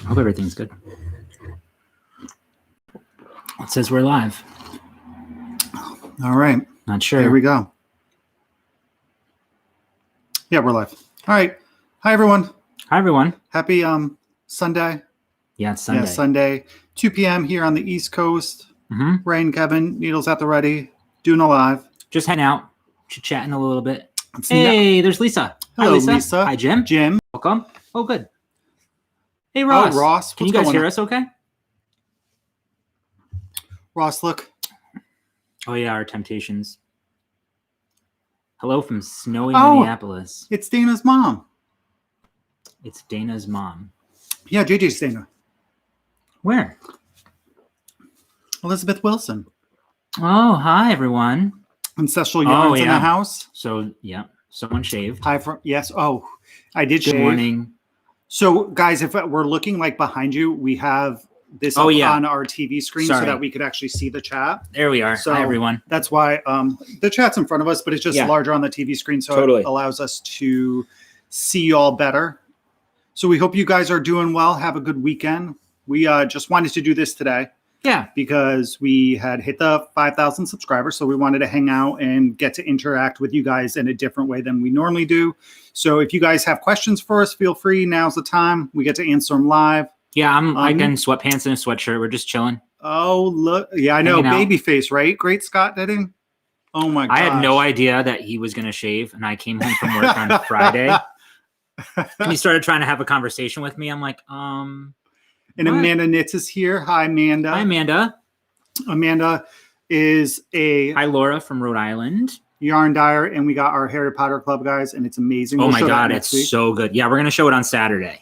I hope everything's good. It says we're live. All right. Not sure. Here we go. Yeah, we're live. All right. Hi, everyone. Hi, everyone. Happy Sunday. Yeah, it's Sunday. Yeah, Sunday, 2 p.m. here on the East Coast. Mm-hmm. Ray and Kevin, Needles at the ready, doing a live. Just hanging out, chatting a little bit. Hey, there's Lisa. Hello, Hi, Lisa. Lisa. Hi, Jim. Jim. Welcome. Oh, good. Hey, Ross. Oh, Ross. Can you guys hear us okay? Ross, look. Oh, yeah, our temptations. Hello from snowy Minneapolis. It's Dana's mom. It's Dana's mom. Yeah, JJ's Dana. Where? Elizabeth Wilson. Oh, hi, everyone. Ancestral Yarns in the house. So, yeah, someone shaved. Hi, yes. Oh, I did shave. Good morning. So, guys, if we're looking like behind you, we have this up on our TV screen so that we could actually see the chat. There we are. So hi, everyone. That's why the chat's in front of us, but it's just larger on the TV screen, so it allows us to see you all better. So we hope you guys are doing well. Have a good weekend. We just wanted to do this today. Yeah. Because we had hit the 5,000 subscribers, so we wanted to hang out and get to interact with you guys in a different way than we normally do. So if you guys have questions for us, feel free. Now's the time. We get to answer them live. Yeah, I'm like in sweatpants and a sweatshirt. We're just chilling. Oh, look. Yeah, I know. Babyface, right? Great Scott Knitting. Oh, my God. I had no idea that he was going to shave, and I came home from work on Friday. And he started trying to have a conversation with me. I'm like, And Amanda Knits is here. Hi, Amanda. Hi, Amanda. Amanda is Hi, Laura from Rhode Island. Yarn dyer, and we got our Harry Potter Club, guys, and it's amazing. Oh, my God. It's so good. Yeah, we're going to show it on Saturday.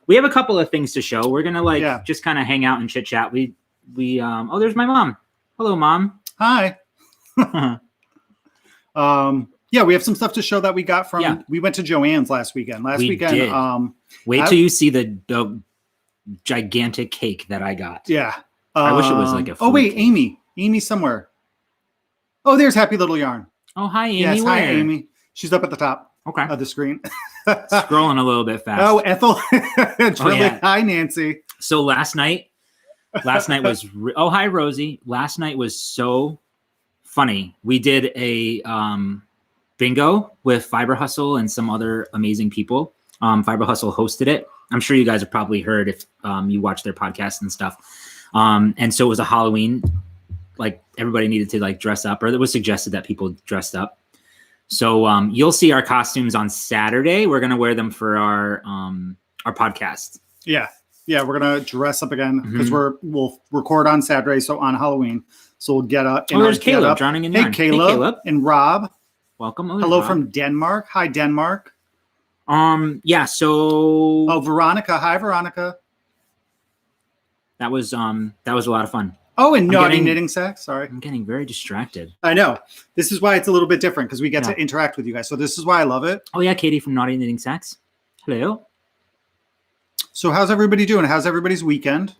We have a couple of things to show. We're going to just kind of hang out and chit chat. We oh, there's my mom. Hello, Mom. Hi. Yeah, we have some stuff to show that we got from, we went to Joann's last weekend. Wait till you see the gigantic cake that I got. Yeah. I wish it was like a oh, wait, cake. Amy's somewhere. Oh, there's Happy Little Yarn. Oh, hi, Amy. Yes, hi, Amy. She's up at the top of the screen. Scrolling a little bit fast. Oh, Ethel. Hi, Nancy. So last night was oh, hi, Rosie. Last night was so funny. We did a bingo with Fiber Hustle and some other amazing people. Fiber Hustle hosted it. I'm sure you guys have probably heard if you watch their podcast and stuff. And so it was a Halloween, like everybody needed to like dress up, or it was suggested that people dressed up. So you'll see our costumes on Saturday. We're gonna wear them for our podcast. Yeah, we're gonna dress up again because we'll record on Saturday, so on Halloween. So we'll get up. There's Caleb drowning in yarn. Hey, Caleb and Rob. Welcome. Hello from Denmark. Hi, Denmark. Yeah. So. Oh, Veronica. Hi, Veronica. That was a lot of fun. Oh, and Naughty Knitting Sacks. Sorry. I'm getting very distracted. I know. This is why it's a little bit different because we get to interact with you guys. So this is why I love it. Oh, yeah. Katie from Naughty Knitting Sacks. Hello. So how's everybody doing? How's everybody's weekend?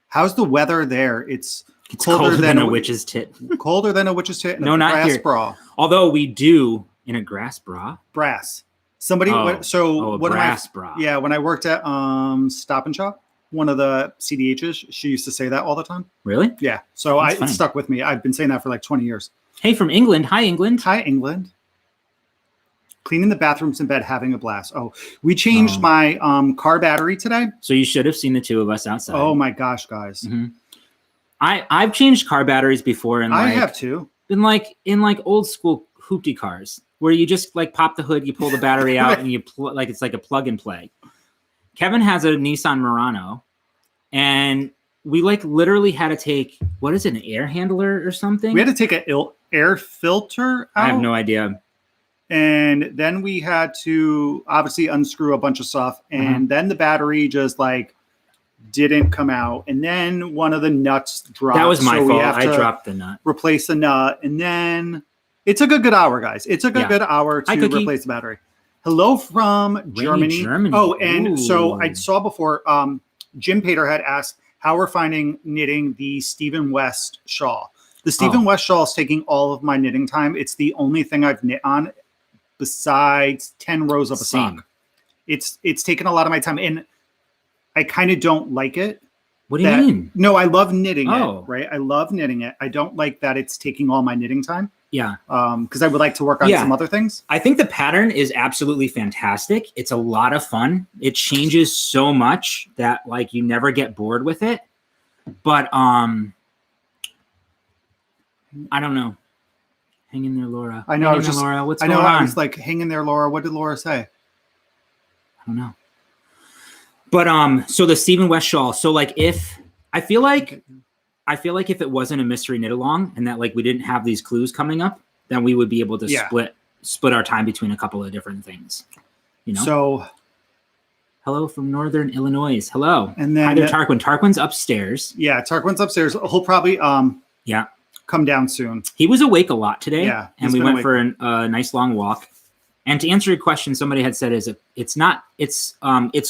How's the weather there? It's colder than a witch's tit. Colder than a witch's tit. No, not grass here. Bra. Although we do in a grass bra. Brass. Somebody. Brass bra. Yeah. When I worked at Stop and Shop, one of the CDHs, she used to say that all the time. Really? Yeah. So it stuck with me. I've been saying that for like 20 years. Hey, from England. Hi, England. Hi, England. Cleaning the bathrooms in bed, having a blast. Oh, we changed my car battery today. So you should have seen the two of us outside. Oh my gosh, guys. Mm-hmm. I've changed car batteries before, and I have too. In old school hoopty cars where you just like pop the hood, you pull the battery out, and you it's like a plug and play. Kevin has a Nissan Murano, and we like literally had to take an air handler or something. We had to take an air filter out. I have no idea. And then we had to obviously unscrew a bunch of stuff, and then the battery just like didn't come out, and then one of the nuts dropped. That was my fault. I dropped the nut. Replace the nut, and then it took a good hour, guys. It took a good hour to replace the battery. Hello from Germany. Oh, and so I saw before Jim Pater had asked how we're finding knitting the Stephen West shawl. The Stephen West shawl is taking all of my knitting time. It's the only thing I've knit on besides 10 rows of a sock. It's taken a lot of my time. And I kind of don't like it. What do you mean? No, I love knitting it, right? I love knitting it. I don't like that it's taking all my knitting time. Yeah. Because I would like to work on some other things. I think the pattern is absolutely fantastic. It's a lot of fun. It changes so much that like you never get bored with it. But I don't know. Hang in there, Laura. I know. Laura. What's going on? I was like, hang in there, Laura. What did Laura say? I don't know. But so the Stephen West shawl. So like I feel like if it wasn't a mystery knit along and that like we didn't have these clues coming up, then we would be able to split our time between a couple of different things. You know. So hello from Northern Illinois. Hello. And then hi there, Tarquin. Tarquin's upstairs. Yeah, Tarquin's upstairs. He'll probably come down soon. He was awake a lot today. Yeah. And we went for a nice long walk. And to answer your question, somebody had said it's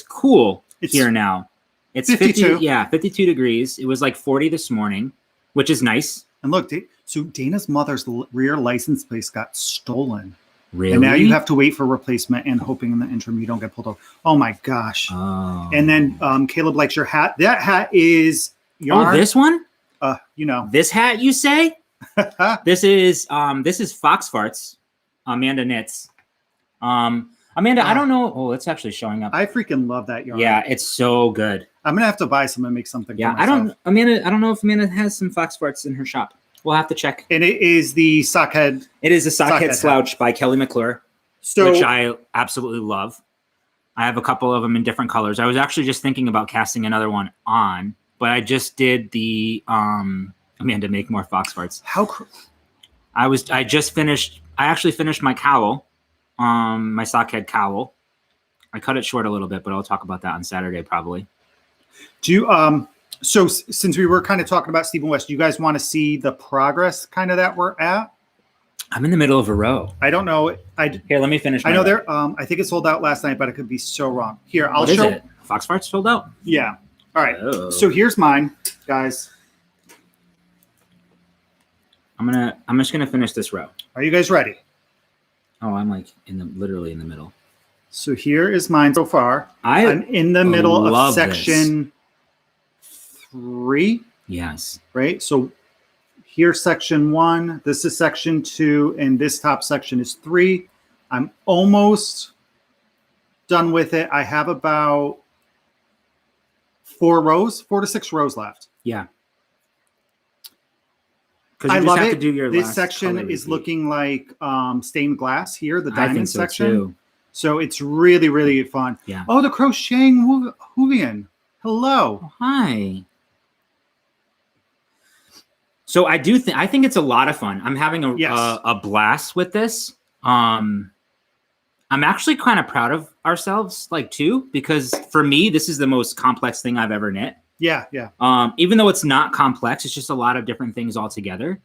cool here now. It's 52. 52 degrees. It was like 40 this morning, which is nice. And look, so Dana's mother's rear license plate got stolen. Really? And now you have to wait for replacement and hoping in the interim you don't get pulled over. Oh my gosh. Oh. And then Caleb likes your hat. That hat is yarn. Oh, this one? This hat, you say? This is Fox Farts. Amanda knits. Amanda, I don't know. Oh, it's actually showing up. I freaking love that yarn. Yeah, it's so good. I'm gonna have to buy some and make something. Yeah, I don't know if Amanda has some Fox Farts in her shop. We'll have to check. And it is the sockhead. It is a sockhead slouch by Kelly McClure, which I absolutely love. I have a couple of them in different colors. I was actually just thinking about casting another one on, but I just did the Amanda make more Fox Farts. I actually finished my cowl. My sockhead cowl. I cut it short a little bit, but I'll talk about that on Saturday probably. Do you so since we were kind of talking about Stephen West, do you guys want to see the progress kind of that we're at? I'm in the middle of a row. I don't know. Here, let me finish. I know there. I think it sold out last night, but I could be so wrong. Here, I'll show. Is it? Fox Farts sold out. Yeah. All right. Oh. So here's mine, guys. I'm just gonna finish this row. Are you guys ready? Oh, I'm like literally in the middle. So here is mine so far. I'm in the middle of section 3. Yes. Right. So here's section 1. This is section 2, and this top section is 3. I'm almost done with it. I have about 4 to 6 rows left. Yeah. I love it. This section is looking like stained glass here, the diamond section. Too. So it's really, really fun. Yeah. Oh, the crocheting Julian. Hello. Oh, hi. So I think it's a lot of fun. I'm having a blast with this. I'm actually kind of proud of ourselves, like too, because for me, this is the most complex thing I've ever knit. Yeah, yeah. Even though it's not complex, it's just a lot of different things all together.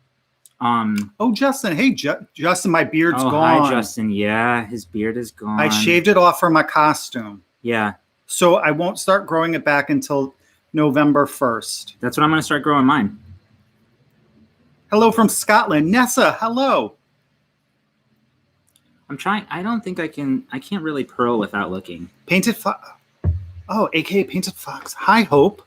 Oh, Justin. Hey, Justin, my beard's gone. Hi, Justin. Yeah, his beard is gone. I shaved it off for my costume. Yeah. So I won't start growing it back until November 1st. That's when I'm going to start growing mine. Hello from Scotland. Nessa, hello. I'm trying. I don't think I can. I can't really purl without looking. Painted Fox. Oh, AKA Painted Fox. Hi, Hope.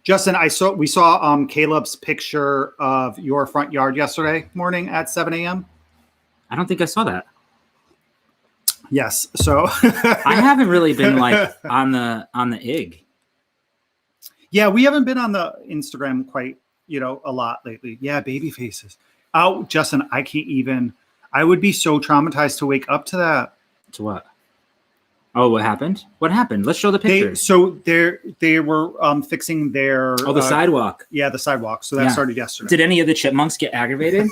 Justin, we saw Caleb's picture of your front yard yesterday morning at 7 a.m. I don't think I saw that. Yes. So I haven't really been like on the IG. Yeah, we haven't been on the Instagram quite, a lot lately. Yeah, baby faces. Oh, Justin, I can't even. I would be so traumatized to wake up to that. To what? Oh, what happened? What happened? Let's show the pictures. They were fixing their the sidewalk. Yeah, the sidewalk. So that started yesterday. Did any of the chipmunks get aggravated?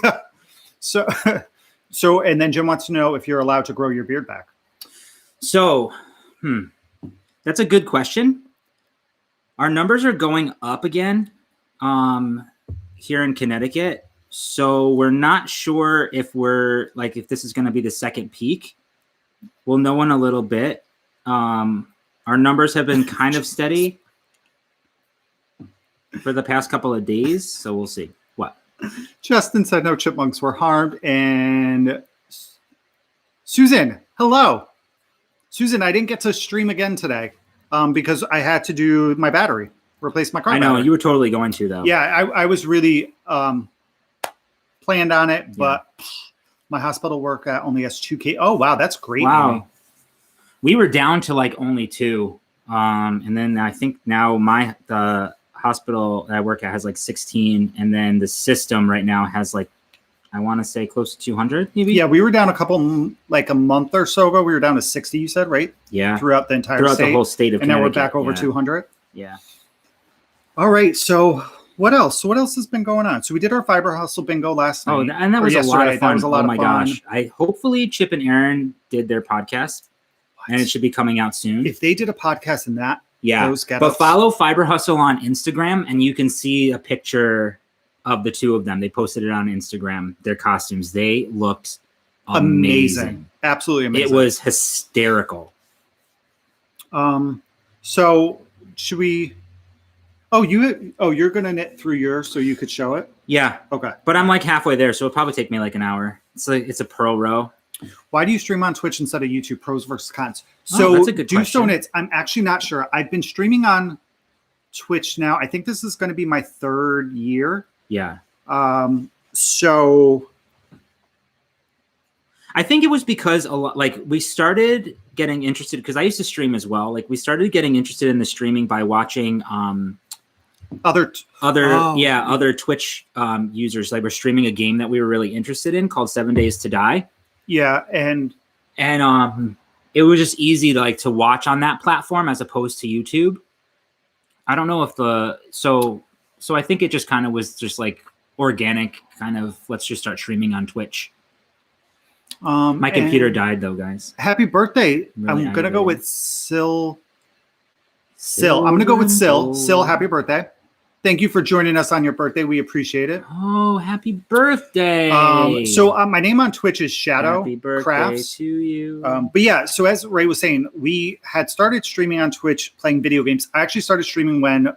So and then Jim wants to know if you're allowed to grow your beard back. So, that's a good question. Our numbers are going up again here in Connecticut. So we're not sure if if this is going to be the second peak. We'll know in a little bit. Our numbers have been kind of steady for the past couple of days. So we'll see. What? Justin said no chipmunks were harmed. And Susan, hello. Susan, I didn't get to stream again today. because I had to do my battery, replace my car. I know battery. you were totally going to though. Yeah, I was really planned on it, but my hospital work only has 2K. Oh wow, that's great. Wow. Amy. We were down to like only 2. And then I think now the hospital that I work at has like 16, and then the system right now has like, I want to say close to 200 maybe. Yeah, we were down a month or so ago. We were down to 60, you said, right? Yeah. Throughout the whole state of and now we're Connecticut. back over 200. Yeah. All right, so what else? So what else has been going on? So we did our Fiber Hustle bingo last night. Oh, and that was a lot of fun. That was a lot of fun. Gosh. Hopefully Chip and Aaron did their podcast. And it should be coming out soon. If they did a podcast in that, but follow Fiber Hustle on Instagram, and you can see a picture of the two of them. They posted it on Instagram. Their costumes, they looked amazing. Absolutely amazing. It was hysterical. So should we? You're gonna knit through yours so you could show it. Yeah. Okay. But I'm like halfway there, so it'll probably take me like an hour. It's a purl row. Why do you stream on Twitch instead of YouTube? Pros versus cons. So that's a good question. So knits. I'm actually not sure. I've been streaming on Twitch now. I think this is going to be my 3rd year. Yeah. So I think it was because we started getting interested, because I used to stream as well. Like we started getting interested in the streaming by watching other Twitch users. Like we're streaming a game that we were really interested in called 7 Days to Die. Yeah, and it was just easy to watch on that platform as opposed to YouTube. I don't know if so I think it just kind of was just like organic kind of, let's just start streaming on Twitch. My computer died though, guys. Happy birthday. Really I'm going to go with Sil. I'm going to go with Sil. Sil, happy birthday. Thank you for joining us on your birthday. We appreciate it. Oh, happy birthday. So my name on Twitch is Shadow Happy birthday Crafts. to you. But yeah, so as Ray was saying, we had started streaming on Twitch playing video games. I actually started streaming when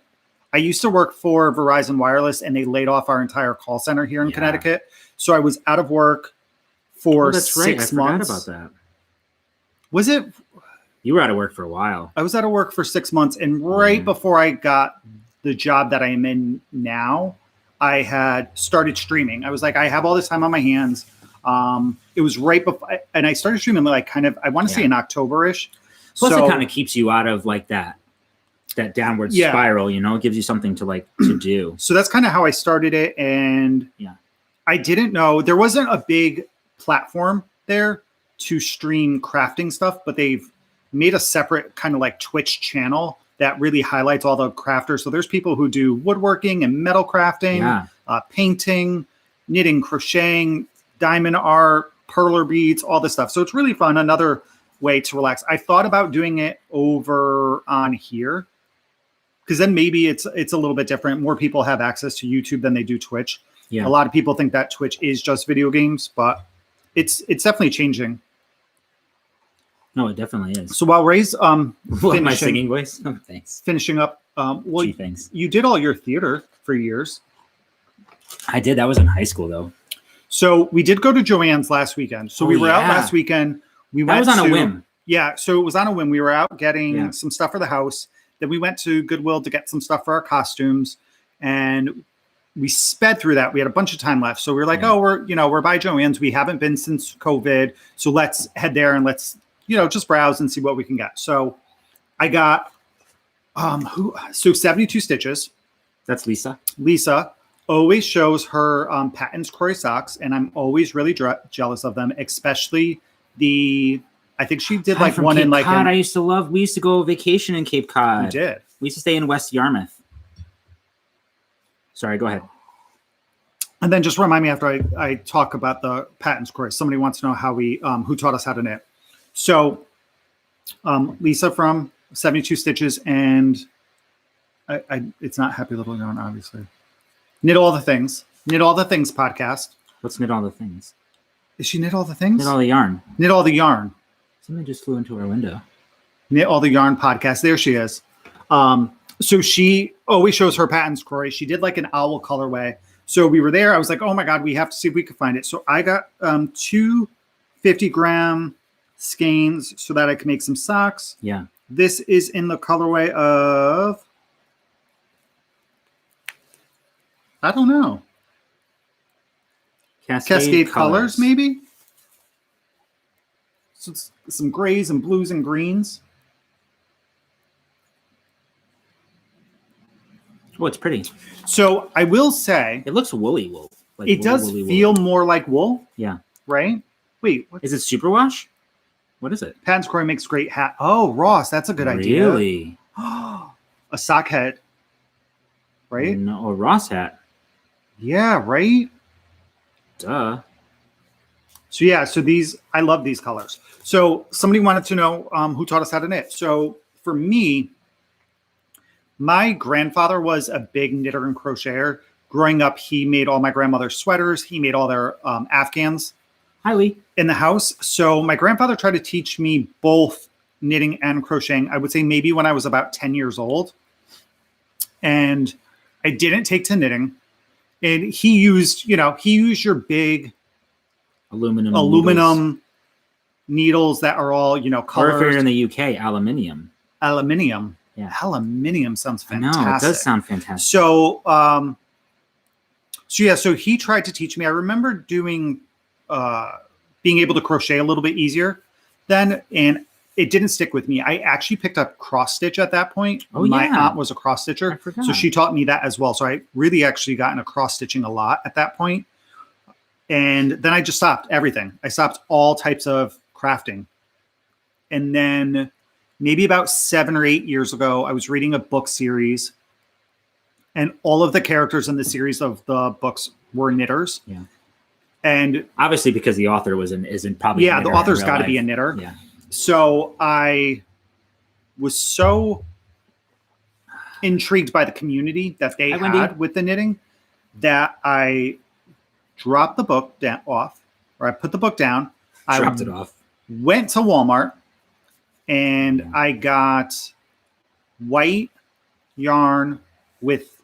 I used to work for Verizon Wireless, and they laid off our entire call center here in Connecticut. So I was out of work for 6 months. I forgot about that. Was it? You were out of work for a while. I was out of work for 6 months, and right before I got the job that I am in now, I had started streaming. I was like, I have all this time on my hands. It was right before, and I started streaming I want to say in October-ish. Plus it kind of keeps you out of like that downward spiral, it gives you something to do. So that's kind of how I started it. And I didn't know, there wasn't a big platform there to stream crafting stuff, but they've made a separate kind of like Twitch channel that really highlights all the crafters. So there's people who do woodworking and metal crafting, painting, knitting, crocheting, diamond art, perler beads, all this stuff. So it's really fun. Another way to relax. I thought about doing it over on here, because then maybe it's a little bit different. More people have access to YouTube than they do Twitch. Yeah. A lot of people think that Twitch is just video games, but it's definitely changing. No, it definitely is. So while Ray's my singing voice? Oh, thanks. Finishing up, thanks. You did all your theater for years. I did. That was in high school though. So we did go to Joann's last weekend. So we were out last weekend. That was on a whim. Yeah, so it was on a whim. We were out getting some stuff for the house. Then we went to Goodwill to get some stuff for our costumes, and we sped through that. We had a bunch of time left, so we were like, we're by Joann's. We haven't been since COVID, so let's head there and let's just browse and see what we can get. So I got 72 Stitches. That's Lisa. Lisa always shows her Patton's Croy socks, and I'm always really jealous of them, especially I think she did like one Cape in like Cod. I used to love. We used to go vacation in Cape Cod. We did. We used to stay in West Yarmouth. Sorry, go ahead. And then just remind me after I talk about the Patton's Croy. Somebody wants to know how who taught us how to knit. So Lisa from 72 Stitches, and it's not Happy Little Yarn, obviously. Knit All the Things podcast. What's Knit All the Things? Is she Knit All the Things? Knit All the Yarn. Knit All the Yarn. Somebody just flew into our window. Knit All the Yarn podcast. There she is. So she always shows her Patton's Croy. She did like an owl colorway. So we were there. I was like, oh my God, we have to see if we can find it. So I got 2 50-gram skeins so that I can make some socks. Yeah. This is in the colorway of, I don't know. Cascade colors, maybe? So some grays and blues and greens. Oh, it's pretty. So I will say, it looks woolly wool. Like it does feel more like wool. Yeah. Right? Wait. Is it superwash? What is it? Patton Square makes great hat. Oh, Ross, that's a good idea. Really? A sock head. Right? No, a Ross hat. Yeah, right? Duh. So yeah, so these, I love these colors. So somebody wanted to know who taught us how to knit. So for me, my grandfather was a big knitter and crocheter. Growing up, he made all my grandmother's sweaters. He made all their Afghans. Hi, Lee. In the house. So my grandfather tried to teach me both knitting and crocheting. I would say maybe when I was about 10 years old. And I didn't take to knitting. And he used your big aluminum needles that are all, colors. Or if you're in the UK, aluminium. Aluminium. Yeah. Aluminium sounds fantastic. No, it does sound fantastic. So, so he tried to teach me. I remember doing, being able to crochet a little bit easier then, and it didn't stick with me. I actually picked up cross stitch at that point. Oh, my aunt was a cross stitcher, I forgot. so she taught me that as well. So I really actually got into cross stitching a lot at that point. And then I just stopped everything. I stopped all types of crafting. And then maybe about 7 or 8 years ago, I was reading a book series, and all of the characters in the series of the books were knitters. Yeah. And obviously because the author isn't probably the author's got to be a knitter. Yeah. So I was so intrigued by the community that they had with the knitting that I dropped the book off, or I put the book down. Dropped it off. Went to Walmart and I got white yarn with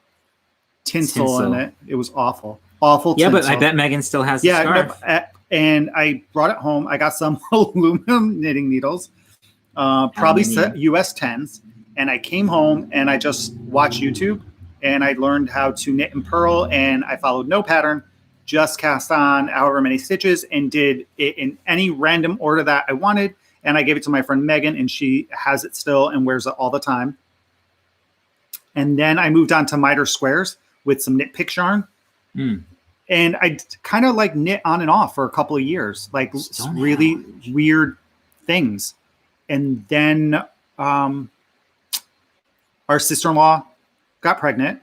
tinsel in it. It was awful. Awful tinsel. Yeah, but I bet Megan still has the scarf. And I brought it home. I got some aluminum knitting needles, probably US 10s. And I came home and I just watched YouTube and I learned how to knit and purl, and I followed no pattern, just cast on however many stitches and did it in any random order that I wanted. And I gave it to my friend Megan, and she has it still and wears it all the time. And then I moved on to miter squares with some knit picks yarn. And I kind of like knit on and off for a couple of years, like really weird things. And then our sister-in-law got pregnant.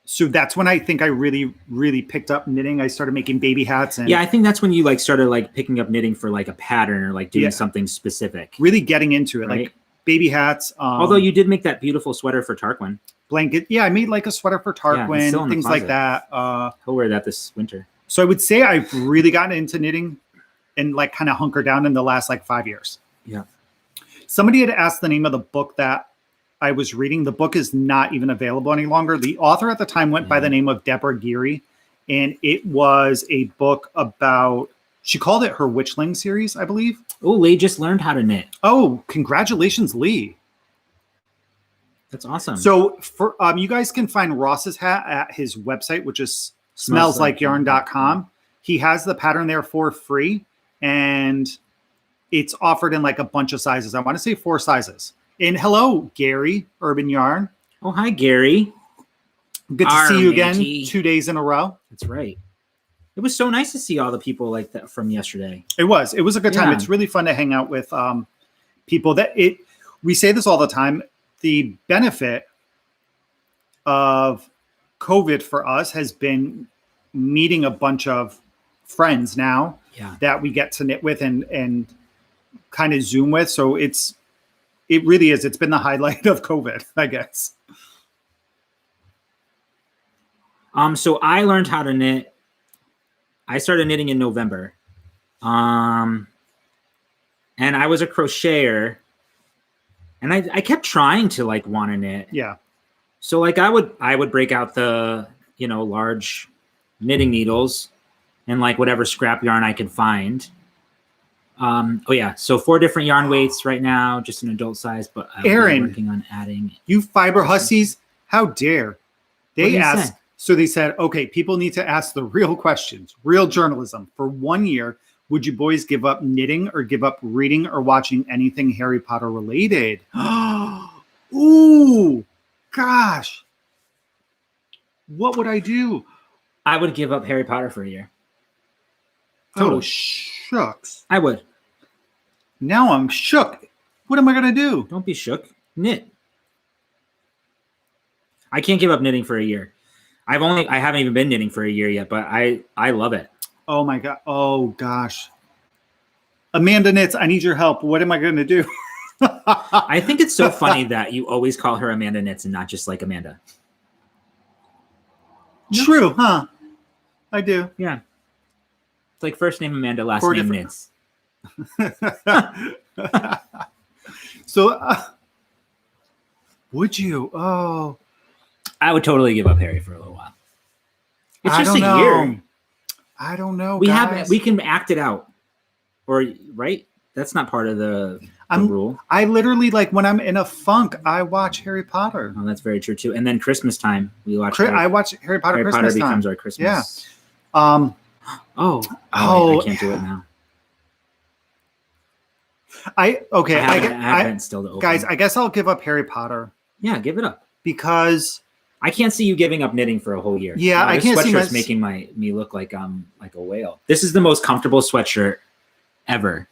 So that's when I think I really, really picked up knitting. I started making baby hats. And yeah, I think that's when you started picking up knitting for a pattern or doing something specific. Really getting into it, like baby hats. Although you did make that beautiful sweater for Tarquin. Blanket. Yeah, I made a sweater for Tarquin, things like that. He'll wear that this winter. So I would say I've really gotten into knitting and kind of hunkered down in the last 5 years. Yeah. Somebody had asked the name of the book that I was reading. The book is not even available any longer. The author at the time went by the name of Deborah Geary, and it was a book about, she called it her Witchling series, I believe. Oh, Lee just learned how to knit. Oh, congratulations, Lee. That's awesome. So for you guys can find Ross's hat at his website, which is smellslikeyarn.com. He has the pattern there for free, and it's offered in a bunch of sizes. I want to say 4 sizes. And hello, Gary, Urban Yarn. Oh, hi, Gary. Good to see you again 2 days in a row. That's right. It was so nice to see all the people like that from yesterday. It was a good time. It's really fun to hang out with people we say this all the time. The benefit of COVID for us has been meeting a bunch of friends now that we get to knit with and kind of Zoom with. So it really is. It's been the highlight of COVID, I guess. So I learned how to knit. I started knitting in November. And I was a crocheter. And I kept trying to want to knit. Yeah. So I would break out the, large knitting needles and whatever scrap yarn I could find. Oh yeah, so 4 different yarn weights right now, just an adult size, but Aaron, working on adding. You fiber hussies, how dare they asked? So they said, okay, people need to ask the real questions, real journalism. For 1 year, would you boys give up knitting or give up reading or watching anything Harry Potter related? Ooh, gosh. What would I do? I would give up Harry Potter for a year. Totally. Oh, shucks. I would. Now I'm shook. What am I going to do? Don't be shook. Knit. I can't give up knitting for a year. I haven't even been knitting for a year yet, but I love it. Oh my God. Oh gosh. Amanda Knits, I need your help. What am I going to do? I think it's so funny that you always call her Amanda Knits and not just like Amanda. True, huh? I do. Yeah. It's like first name Amanda, last name Knits. So, would you? Oh. I would totally give up Harry for a little while. It's just a year. I don't know. We can act it out, or right? That's not part of the rule. I literally when I'm in a funk, I watch Harry Potter. Oh, that's very true too. And then Christmas time, we watch. I watch Harry Potter. Harry Potter becomes our Christmas. Yeah. I can't do it now. I haven't still to open. Guys, I guess I'll give up Harry Potter. Yeah, give it up because I can't see you giving up knitting for a whole year. Yeah, I can't see sweatshirt's making me look like like a whale. This is the most comfortable sweatshirt ever.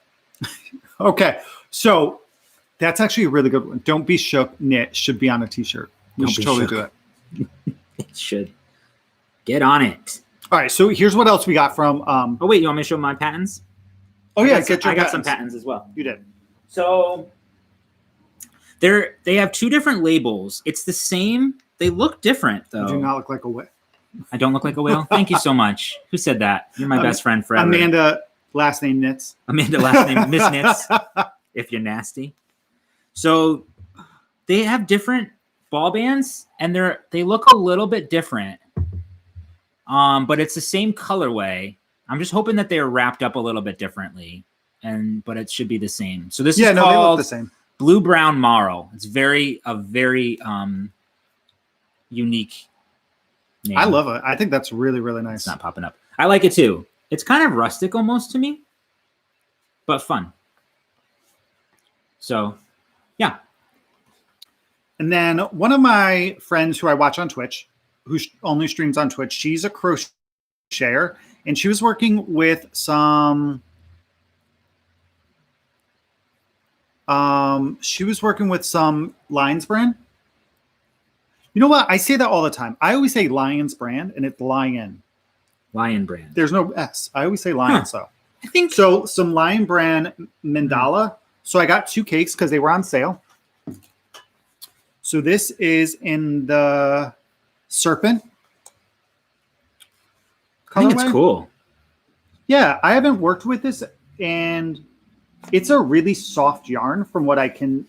Okay, so that's actually a really good one. Don't be shook. Knit should be on a t-shirt. We should totally do it. It should. Get on it. All right, so here's what else we got from. Oh wait, you want me to show my patents? Oh yeah, I got some patents as well. You did. So they have 2 different labels. It's the same. They look different though. You do not look like a whale. I don't look like a whale. Thank you so much. Who said that? You're my best friend forever. Amanda, last name Knits. Amanda, last name Miss Knits. If you're nasty. So they have different ball bands, and they look a little bit different. But it's the same colorway. I'm just hoping that they are wrapped up a little bit differently, but it should be the same. So this is called they look the same. Blue Brown Marl. It's very unique name. I love it. I think that's really, really nice. It's not popping up. I like it too. It's kind of rustic almost to me, but fun. So, yeah. And then one of my friends who I watch on Twitch, who only streams on Twitch, she's a crocheter, and she was working with some Lions brand. You know what? I say that all the time. I always say Lions brand, and it's Lion. Lion brand. There's no S. I always say Lion. So I think so. Some Lion brand mandala. So I got 2 cakes because they were on sale. So this is in the serpent. I think it's cool. Yeah, I haven't worked with this, and it's a really soft yarn from what I can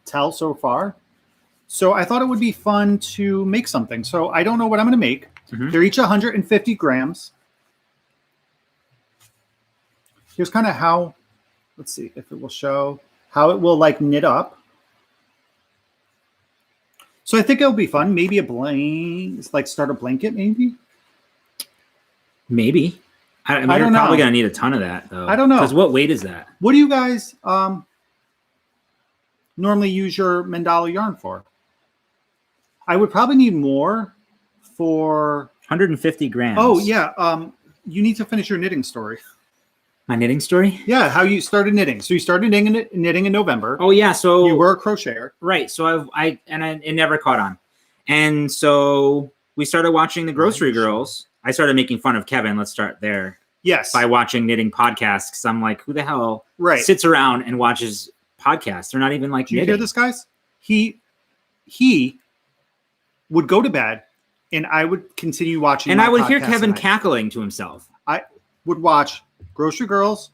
tell so far. So I thought it would be fun to make something. So I don't know what I'm going to make. Mm-hmm. They're each 150 grams. Here's kind of how, let's see if it will show how it will knit up. So I think it'll be fun. Maybe a start a blanket, maybe. Maybe. I mean, you're probably going to need a ton of that, though. I don't know. Because what weight is that? What do you guys normally use your mandala yarn for? I would probably need more for 150 grams. Oh, yeah. You need to finish your knitting story. My knitting story? Yeah, how you started knitting. So you started knitting in November. Oh, yeah. So you were a crocheter. Right. So it never caught on. And so we started watching the Grocery Girls. I started making fun of Kevin. Let's start there. Yes. By watching knitting podcasts. Because I'm like, who the hell sits around and watches podcasts? They're not even like knitting. Do you hear this, guys? He would go to bed, and I would continue watching. And I would hear Kevin cackling to himself. I would watch Grocery Girls.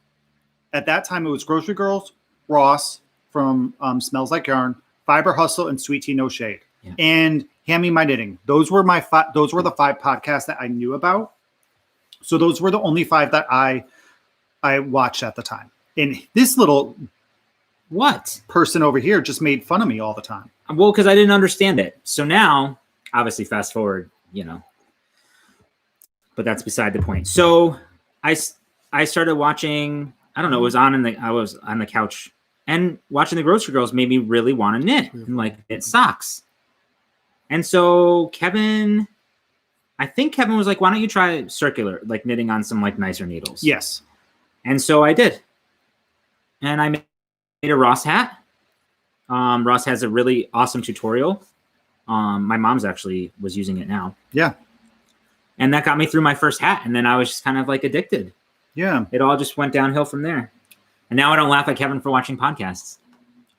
At that time, it was Grocery Girls, Ross from Smells Like Yarn, Fiber Hustle, and Sweet Tea No Shade. Yeah. And Hand Me My Knitting. Those were the 5 podcasts that I knew about. So those were the only 5 that I watched at the time. And this little what person over here just made fun of me all the time. Well, because I didn't understand it. So now, obviously, fast forward, but that's beside the point. So I started watching. I don't know. I was on the couch and watching the Grocery Girls made me really want to knit and like knit socks. And so I think Kevin was like, "Why don't you try circular, like knitting on some like nicer needles?" Yes. And so I did. And I made a Ross hat. Ross has a really awesome tutorial. My mom's actually was using it now. Yeah. And that got me through my first hat. And then I was just kind of like addicted. Yeah. It all just went downhill from there. And now I don't laugh at Kevin for watching podcasts.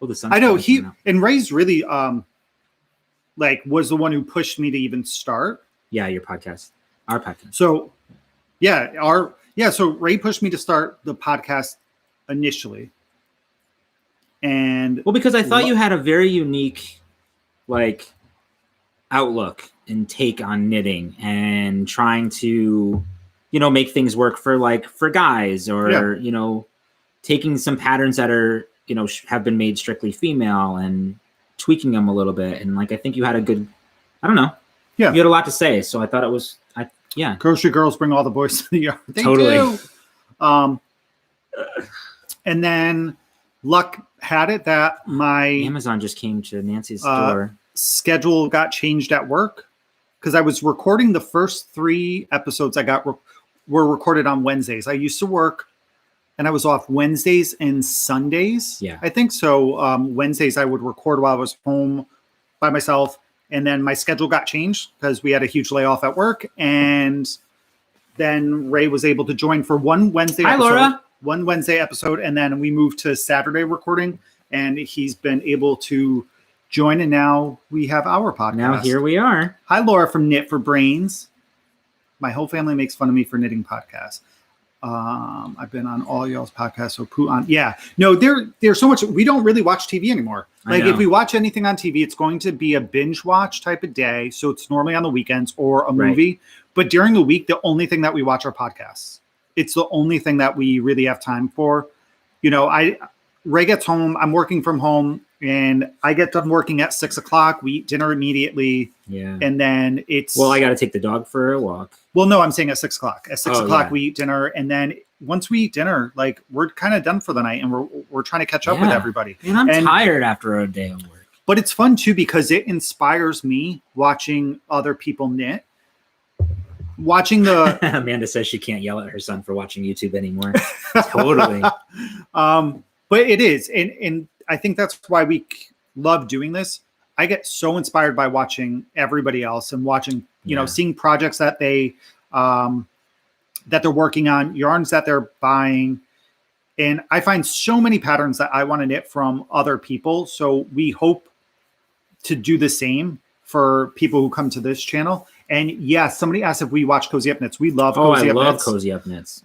Oh, the sun's I know and Ray's really was the one who pushed me to even start. Yeah, your podcast. Our podcast. So so Ray pushed me to start the podcast initially. And because I thought you had a very unique like outlook and take on knitting and trying to, make things work for guys or, taking some patterns that are, have been made strictly female and tweaking them a little bit. And like, I think you had a good, I don't know. Yeah. You had a lot to say. So I thought it was, Grocery Girls bring all the boys to the yard. They totally. Do. And then luck had it that my Amazon just came to Nancy's door. Schedule got changed at work because I was recording the first 3 episodes were recorded on Wednesdays. I used to work and I was off Wednesdays and Sundays. Yeah. I think so. Wednesdays I would record while I was home by myself. And then my schedule got changed because we had a huge layoff at work. And then Ray was able to join for one Wednesday episode. Hi, Laura. One Wednesday episode. And then we moved to Saturday recording. And he's been able to join. And now we have our podcast. Now here we are. Hi, Laura from Knit for Brains. My whole family makes fun of me for knitting podcasts. I've been on all y'all's podcasts. So poo on. Yeah. No, there's so much. We don't really watch TV anymore. Like if we watch anything on TV, it's going to be a binge watch type of day. So it's normally on the weekends or a movie. Right. But during the week, the only thing that we watch are podcasts. It's the only thing that we really have time for. Ray gets home. I'm working from home. And I get done working at 6:00. We eat dinner immediately. Yeah. And then I got to take the dog for a walk. Well, no, I'm saying at 6:00. At 6:00, we eat dinner. And then once we eat dinner, like we're kind of done for the night and we're trying to catch up with everybody. And I'm tired after a day of work. But it's fun too, because it inspires me watching other people knit. Watching the Amanda says she can't yell at her son for watching YouTube anymore. Totally. But it is. And I think that's why we love doing this. I get so inspired by watching everybody else and watching, seeing projects that they're working on, yarns that they're buying. And I find so many patterns that I want to knit from other people. So we hope to do the same for people who come to this channel. And yes, somebody asked if we watch Cozy Up Knits. We love Cozy Up Knits. I love Cozy Up Knits.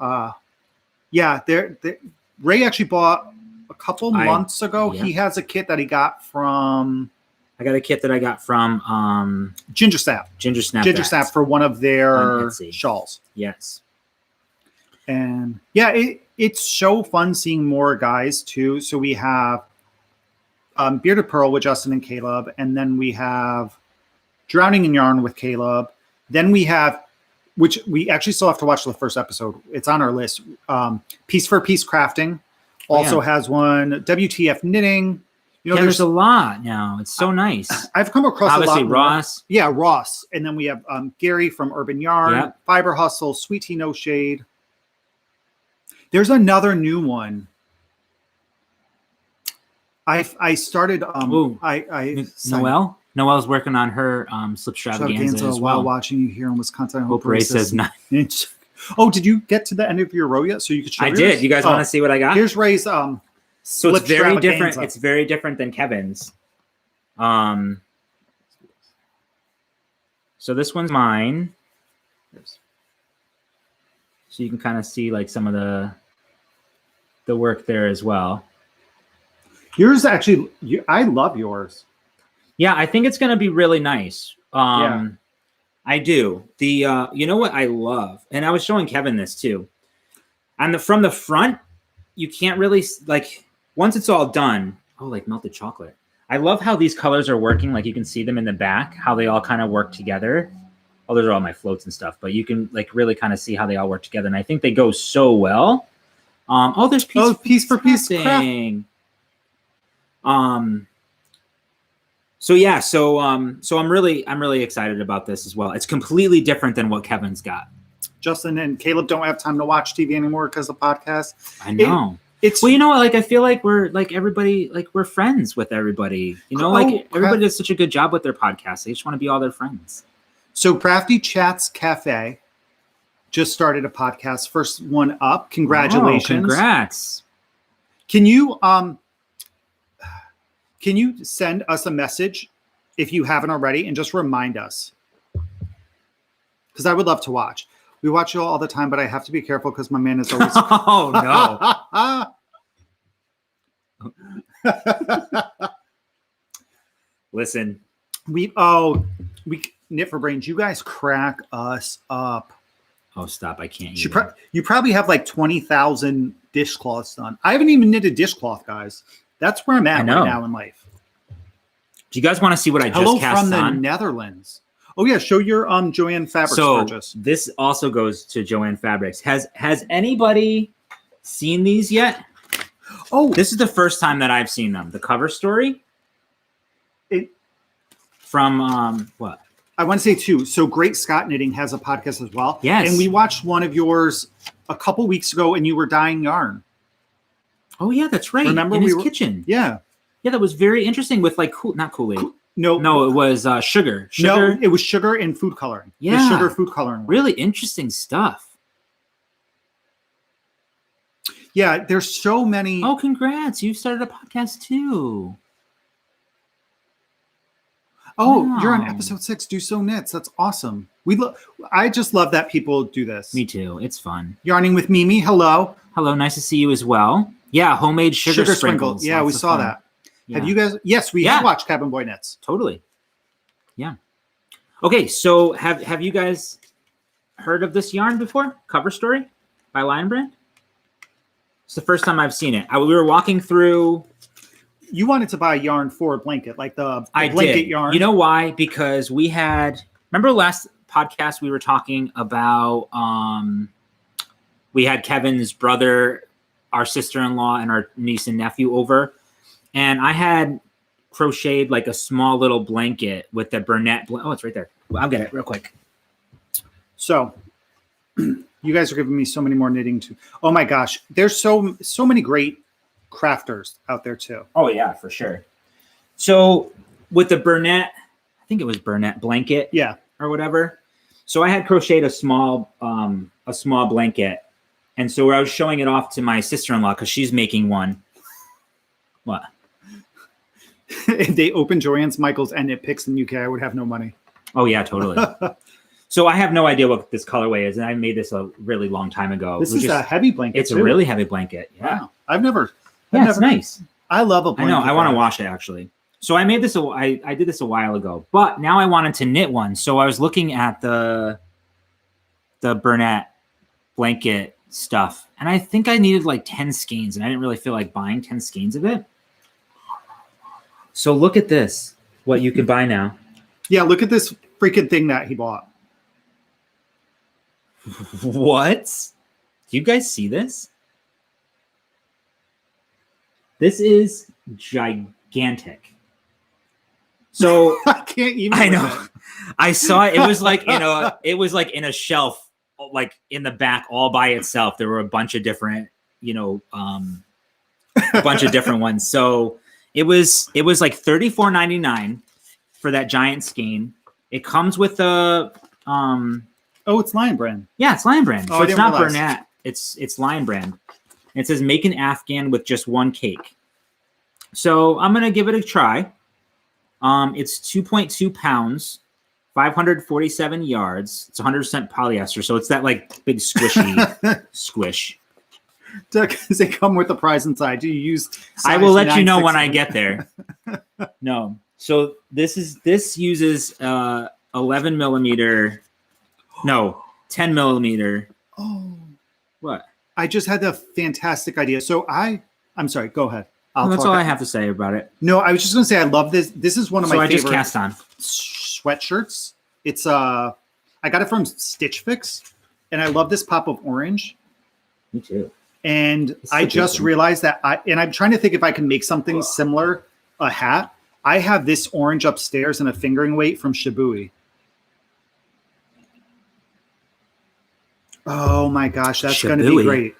Ray actually bought a couple months ago. He has a kit that he got from... I got a kit that I got from... Ginger Snap. Ginger Snap for one of their shawls. Yes. And it's so fun seeing more guys too. So we have Bearded Pearl with Justin and Caleb. And then we have Drowning in Yarn with Caleb. Then we have, which we actually still have to watch the first episode. It's on our list. Piece for Piece Crafting also has one. WTF Knitting. There's a lot now. It's so nice. I've come across obviously a lot. Ross. Yeah, Ross. And then we have Gary from Urban Yarn, Fiber Hustle, Sweet Tea No Shade. There's another new one. I started. Noelle. Noelle's working on her Slipstravaganza as well. While watching you here in Wisconsin. I hope Ray says 9 inch. Oh, did you get to the end of your row yet? So you could show I did. You guys want to see what I got? Here's Ray's so it's very different. It's very different than Kevin's. So this one's mine. So you can kind of see like some of the work there as well. Yours actually, I love yours. Yeah, I think it's going to be really nice. I do. You know what I love, and I was showing Kevin this too. From the front, you can't really like once it's all done. Oh, like melted chocolate. I love how these colors are working. Like you can see them in the back, how they all kind of work together. Oh, those are all my floats and stuff, but you can like really kind of see how they all work together. And I think they go so well. There's piece for piece thing. So I'm really excited about this as well. It's completely different than what Kevin's got. Justin and Caleb don't have time to watch TV anymore because of podcasts. I know. Well, you know what? Like, I feel like we're like everybody, like we're friends with everybody. You know, everybody does such a good job with their podcasts. They just want to be all their friends. So Crafty Chats Cafe just started a podcast. First one up. Congratulations. Oh, congrats. Can you send us a message if you haven't already and just remind us? Because I would love to watch. We watch you all the time, but I have to be careful because my man is always. Oh no! Listen, we Knit for Brains. You guys crack us up. Oh, stop! I can't. You probably have like 20,000 dishcloths done. I haven't even knitted dishcloth, guys. That's where I'm at right now in life. Do you guys want to see what I just cast from the Netherlands? Oh yeah, show your Joann Fabrics purchase. This also goes to Joann Fabrics. Has anybody seen these yet? Oh, this is the first time that I've seen them. The cover story. From what? I want to say too. So Great Scott Knitting has a podcast as well. Yes, and we watched one of yours a couple weeks ago, and you were dyeing yarn. Oh yeah, that's right. Remember in his kitchen? Yeah, that was very interesting. With like not Kool-Aid. No, it was sugar. No, it was sugar and food coloring. Yeah, the sugar food coloring. Really interesting stuff. Yeah, there's so many. Oh, congrats! You started a podcast too. Oh, wow. You're on episode 6. Do So Knits. That's awesome. I just love that people do this. Me too. It's fun. Yarning with Mimi. Hello. Hello. Nice to see you as well. Yeah, homemade sugar sprinkles. Yeah, we saw that. Yeah. Have you guys? Yes, we have watched Cabin Boy Knits. Totally. Yeah. Okay, so have you guys heard of this yarn before? Cover Story by Lion Brand. It's the first time I've seen it. We were walking through. You wanted to buy yarn for a blanket, like the blanket yarn. You know why? Because we had. Remember last podcast we were talking about. We had Kevin's brother, our sister-in-law, and our niece and nephew over. And I had crocheted like a small little blanket with the Burnett. Oh, it's right there. I'll get it real quick. So you guys are giving me so many more knitting too. Oh my gosh. There's so many great crafters out there too. Oh yeah, for sure. So with the Burnett, I think it was Burnett blanket. Yeah. Or whatever. So I had crocheted a small blanket. And so I was showing it off to my sister-in-law because she's making one. What? If they open Joann's, Michaels, and Knit Picks in the UK, I would have no money. Oh, yeah, totally. So I have no idea what this colorway is, and I made this a really long time ago. This is a heavy blanket. It's a really heavy blanket. Yeah. Wow. I've never. It's nice. I love a blanket. I know. I want to wash it, actually. So I made this. I did this a while ago, but now I wanted to knit one. So I was looking at the Burnett blanket stuff, and I think I needed like 10 skeins, and I didn't really feel like buying 10 skeins of it. So look at this, what you can buy now. Yeah, look at this freaking thing that he bought. What? Do you guys see this? This is gigantic. So I can't even. I know. I saw it. It was like in a shelf, like in the back, all by itself. There were a bunch of different, a bunch of different ones. So it was like $34.99 for that giant skein. It comes with a it's Lion Brand. Yeah, it's Lion Brand. So it's not Burnett. It's Lion Brand. And it says make an Afghan with just one cake. So I'm gonna give it a try. It's 2.2 pounds, 547 yards. It's 100% polyester, so it's that like big squishy squish. Does they come with the prize inside? Do you use? I will let you know when I get there. No. So this uses 11 millimeter. No, 10 millimeter. Oh. What? I just had a fantastic idea. So I'm sorry, go ahead. That's all I have to say about it. No, I was just going to say I love this. This is one of my favorite just cast on sweatshirts. It's I got it from Stitch Fix, and I love this pop of orange. Me too. And I just realized that I'm trying to think if I can make something similar, a hat. I have this orange upstairs and a fingering weight from Shibui. Oh my gosh, that's going to be great.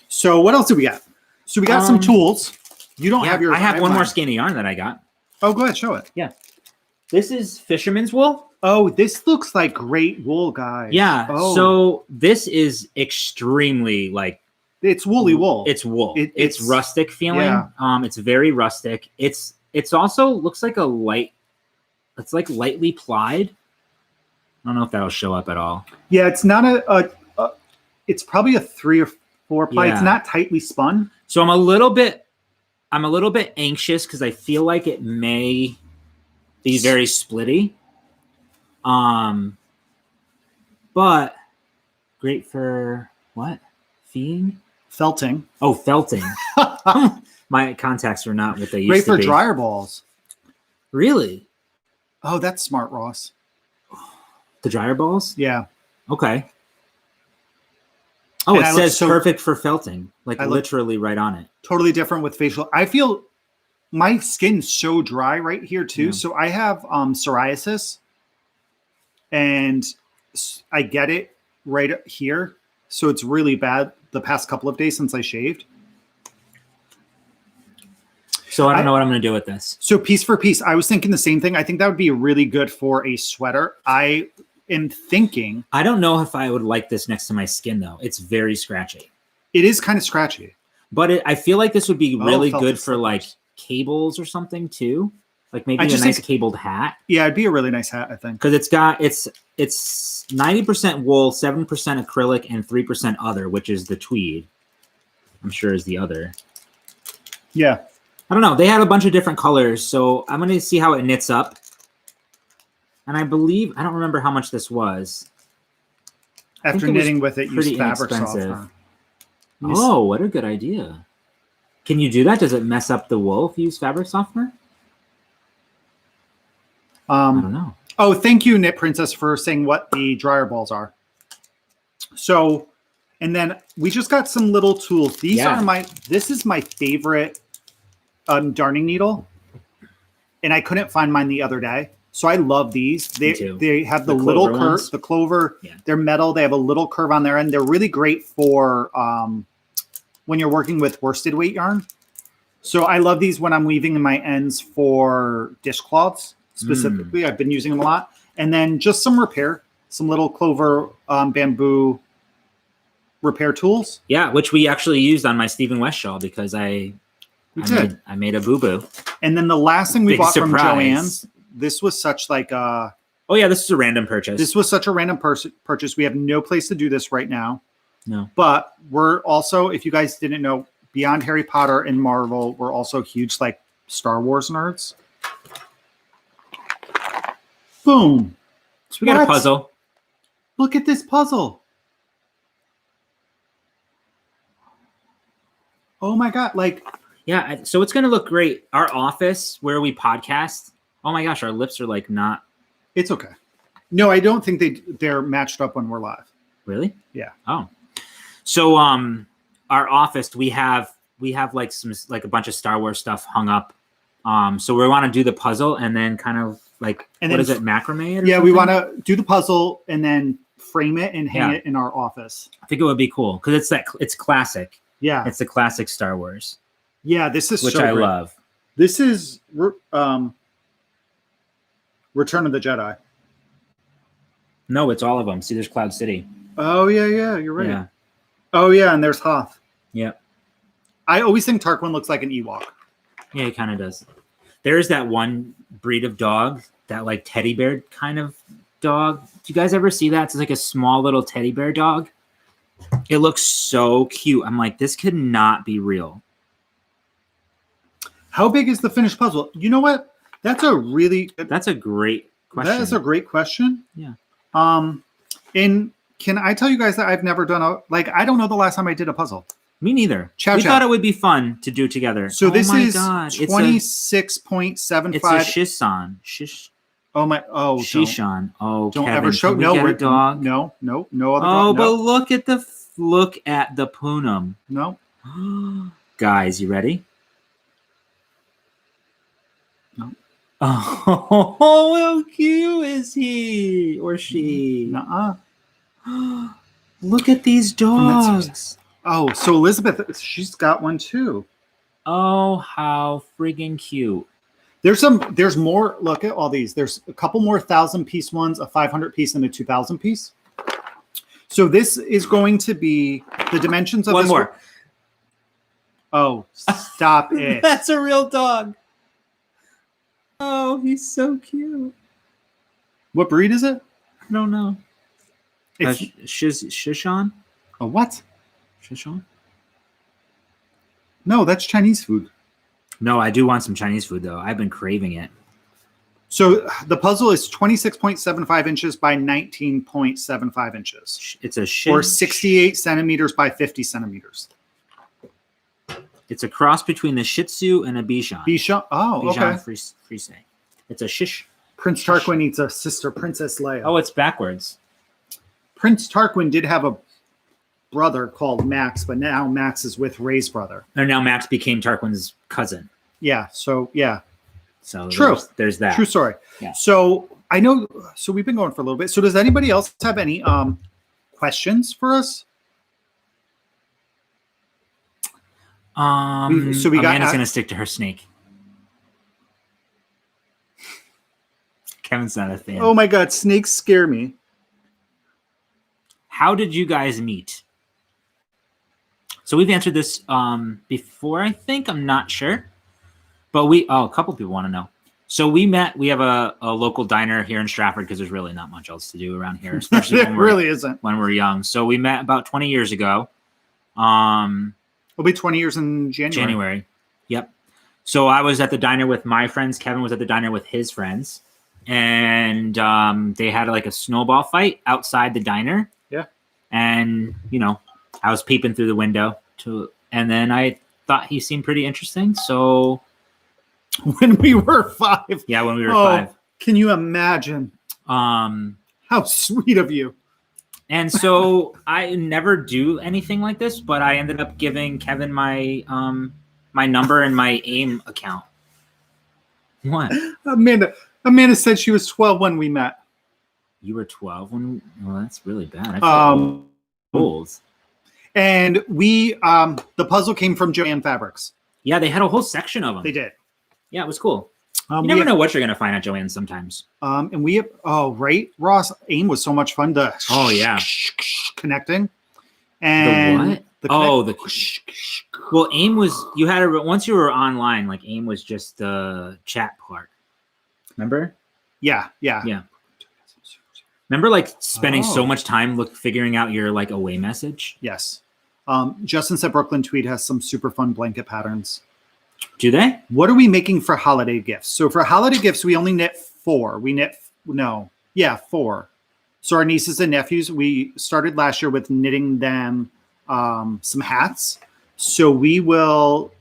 So what else do we got? So we got some tools. You don't have your. I have one more skein of yarn that I got. Oh, go ahead, show it. Yeah. This is fisherman's wool. Oh, this looks like great wool, guys. Yeah. Oh. So this is extremely like. It's woolly wool. It's wool. It's rustic feeling. Yeah. It's very rustic. It's also looks like a light. It's like lightly plied. I don't know if that'll show up at all. Yeah, it's not it's probably a 3 or 4 ply. Yeah. It's not tightly spun. So I'm a little bit anxious because I feel like it may be very splitty. But great for what? Feeding? Felting. Oh, felting. My contacts are not what they used to be. Great for dryer balls. Really? Oh, that's smart, Ross. The dryer balls? Yeah. Okay. Oh, and it says perfect for felting, like literally right on it. Totally different with facial. I feel my skin's so dry right here too. Yeah. So I have psoriasis, and I get it right here. So it's really bad the past couple of days since I shaved. So I don't know what I'm going to do with this. So piece for piece, I was thinking the same thing. I think that would be really good for a sweater. I am thinking. I don't know if I would like this next to my skin though. It's very scratchy. It is kind of scratchy. But I feel like this would be really good for like cables or something too. Like maybe a nice cabled hat. Yeah, it'd be a really nice hat, I think. Because it's 90% wool, 7% acrylic, and 3% other, which is the tweed. I'm sure is the other. Yeah. I don't know. They had a bunch of different colors, so I'm going to see how it knits up. And I believe, I don't remember how much this was. After knitting with it, use fabric softener. Oh, what a good idea. Can you do that? Does it mess up the wool if you use fabric softener? I don't know. Oh, thank you, Knit Princess, for saying what the dryer balls are. So, and then we just got some little tools. These are this is my favorite darning needle. And I couldn't find mine the other day. So I love these. They have the little curve, the clover. Yeah. They're metal. They have a little curve on their end. They're really great for when you're working with worsted weight yarn. So I love these when I'm weaving in my ends for dishcloths specifically. I've been using them a lot. And then just some little clover bamboo repair tools. Yeah, which we actually used on my Stephen West shawl because I made a boo-boo. And then the last thing we bought from Joann's, this was such like a... Oh, yeah, this is a random purchase. This was such a random purchase. We have no place to do this right now. No. But we're also, if you guys didn't know, beyond Harry Potter and Marvel, we're also huge like Star Wars nerds. Boom. So we got a puzzle. Look at this puzzle. Oh my God. Like... Yeah, so it's going to look great. Our office where we podcast, oh my gosh, our lips are like not. It's okay. No, I don't think they're matched up when we're live. Really? Yeah. Oh. So our office, we have like a bunch of Star Wars stuff hung up. So we want to do the puzzle and then kind of like, what is it, macrame it? Yeah, we want to do the puzzle and then frame it and hang it in our office. I think it would be cool because it's classic. Yeah. It's the classic Star Wars. Yeah, this is which I love. This is Return of the Jedi. No, it's all of them. See, there's Cloud City. Oh yeah, you're right. Yeah. Oh yeah, and there's Hoth. Yeah. I always think Tarquin looks like an Ewok. Yeah, he kind of does. There's that one breed of dog, that like teddy bear kind of dog. Do you guys ever see that? It's like a small little teddy bear dog. It looks so cute. I'm like, this could not be real. How big is the finished puzzle? You know what? That's a great question. That is a great question. Yeah. Can I tell you guys that I've never done I don't know the last time I did a puzzle. Me neither. Chow we chow. thought it would be fun to do together. So this is 26.75. It's a shishan. Shishan. Oh, don't Kevin, ever show. No, we're dog. No other. Oh, dog. but look at the punum. No. Guys, you ready? No. Oh, how cute is he or she? Nuh-uh. Look at these dogs. Oh, so Elizabeth, she's got one too. Oh, how friggin' cute. There's more. Look at all these. There's a couple more 1,000-piece ones, a 500-piece, and a 2,000-piece. So this is going to be the dimensions of one this more. Oh, stop it. That's a real dog. Oh, he's so cute. What breed is it? I don't know. It's Shishan? a what? Shishan? No, that's Chinese food. No, I do want some Chinese food, though. I've been craving it. So the puzzle is 26.75 inches by 19.75 inches. It's a or 68 centimeters by 50 centimeters. It's a cross between the Shih Tzu and a Bichon. Bichon? Oh, Bichon okay. Frise. It's a shish. Prince Tarquin eats a sister, Princess Leia. Oh, it's backwards. Prince Tarquin did have a brother called Max, but now Max is with Ray's brother. And now Max became Tarquin's cousin. Yeah, so yeah. So true. There's that. True story. Yeah. So I know, so we've been going for a little bit. So does anybody else have any questions for us? So Amanda's gonna stick to her snake. Kevin's not a fan. Oh my God, snakes scare me. How did you guys meet? So we've answered this before, I think. I'm not sure. But a couple people want to know. So we met, we have a local diner here in Stratford because there's really not much else to do around here, especially it really isn't. When we're young. So we met about 20 years ago. It'll be 20 years in January. Yep. So I was at the diner with my friends. Kevin was at the diner with his friends. And they had like a snowball fight outside the diner. Yeah. And, I was peeping through the window and then I thought he seemed pretty interesting. So when we were 5. Yeah, when we were 5. Can you imagine? How sweet of you. And so I never do anything like this, but I ended up giving Kevin my my number and my AIM account. What? Amanda said she was 12 when we met. You were 12 when? Well, that's really bad. I feel old. And we, the puzzle came from Joann Fabrics. Yeah, they had a whole section of them. They did. Yeah, it was cool. You never know what you're going to find at Joann sometimes. And we, right, Ross, AIM was so much fun to connecting. And the what? Well, AIM was, you had once you were online, like AIM was just the chat part. Remember? Yeah. Remember like spending so much time figuring out your like away message? Yes. Justin said Brooklyn Tweed has some super fun blanket patterns. Do they? What are we making for holiday gifts? So for holiday gifts, we only knit 4. 4. So our nieces and nephews, we started last year with knitting them some hats. So we will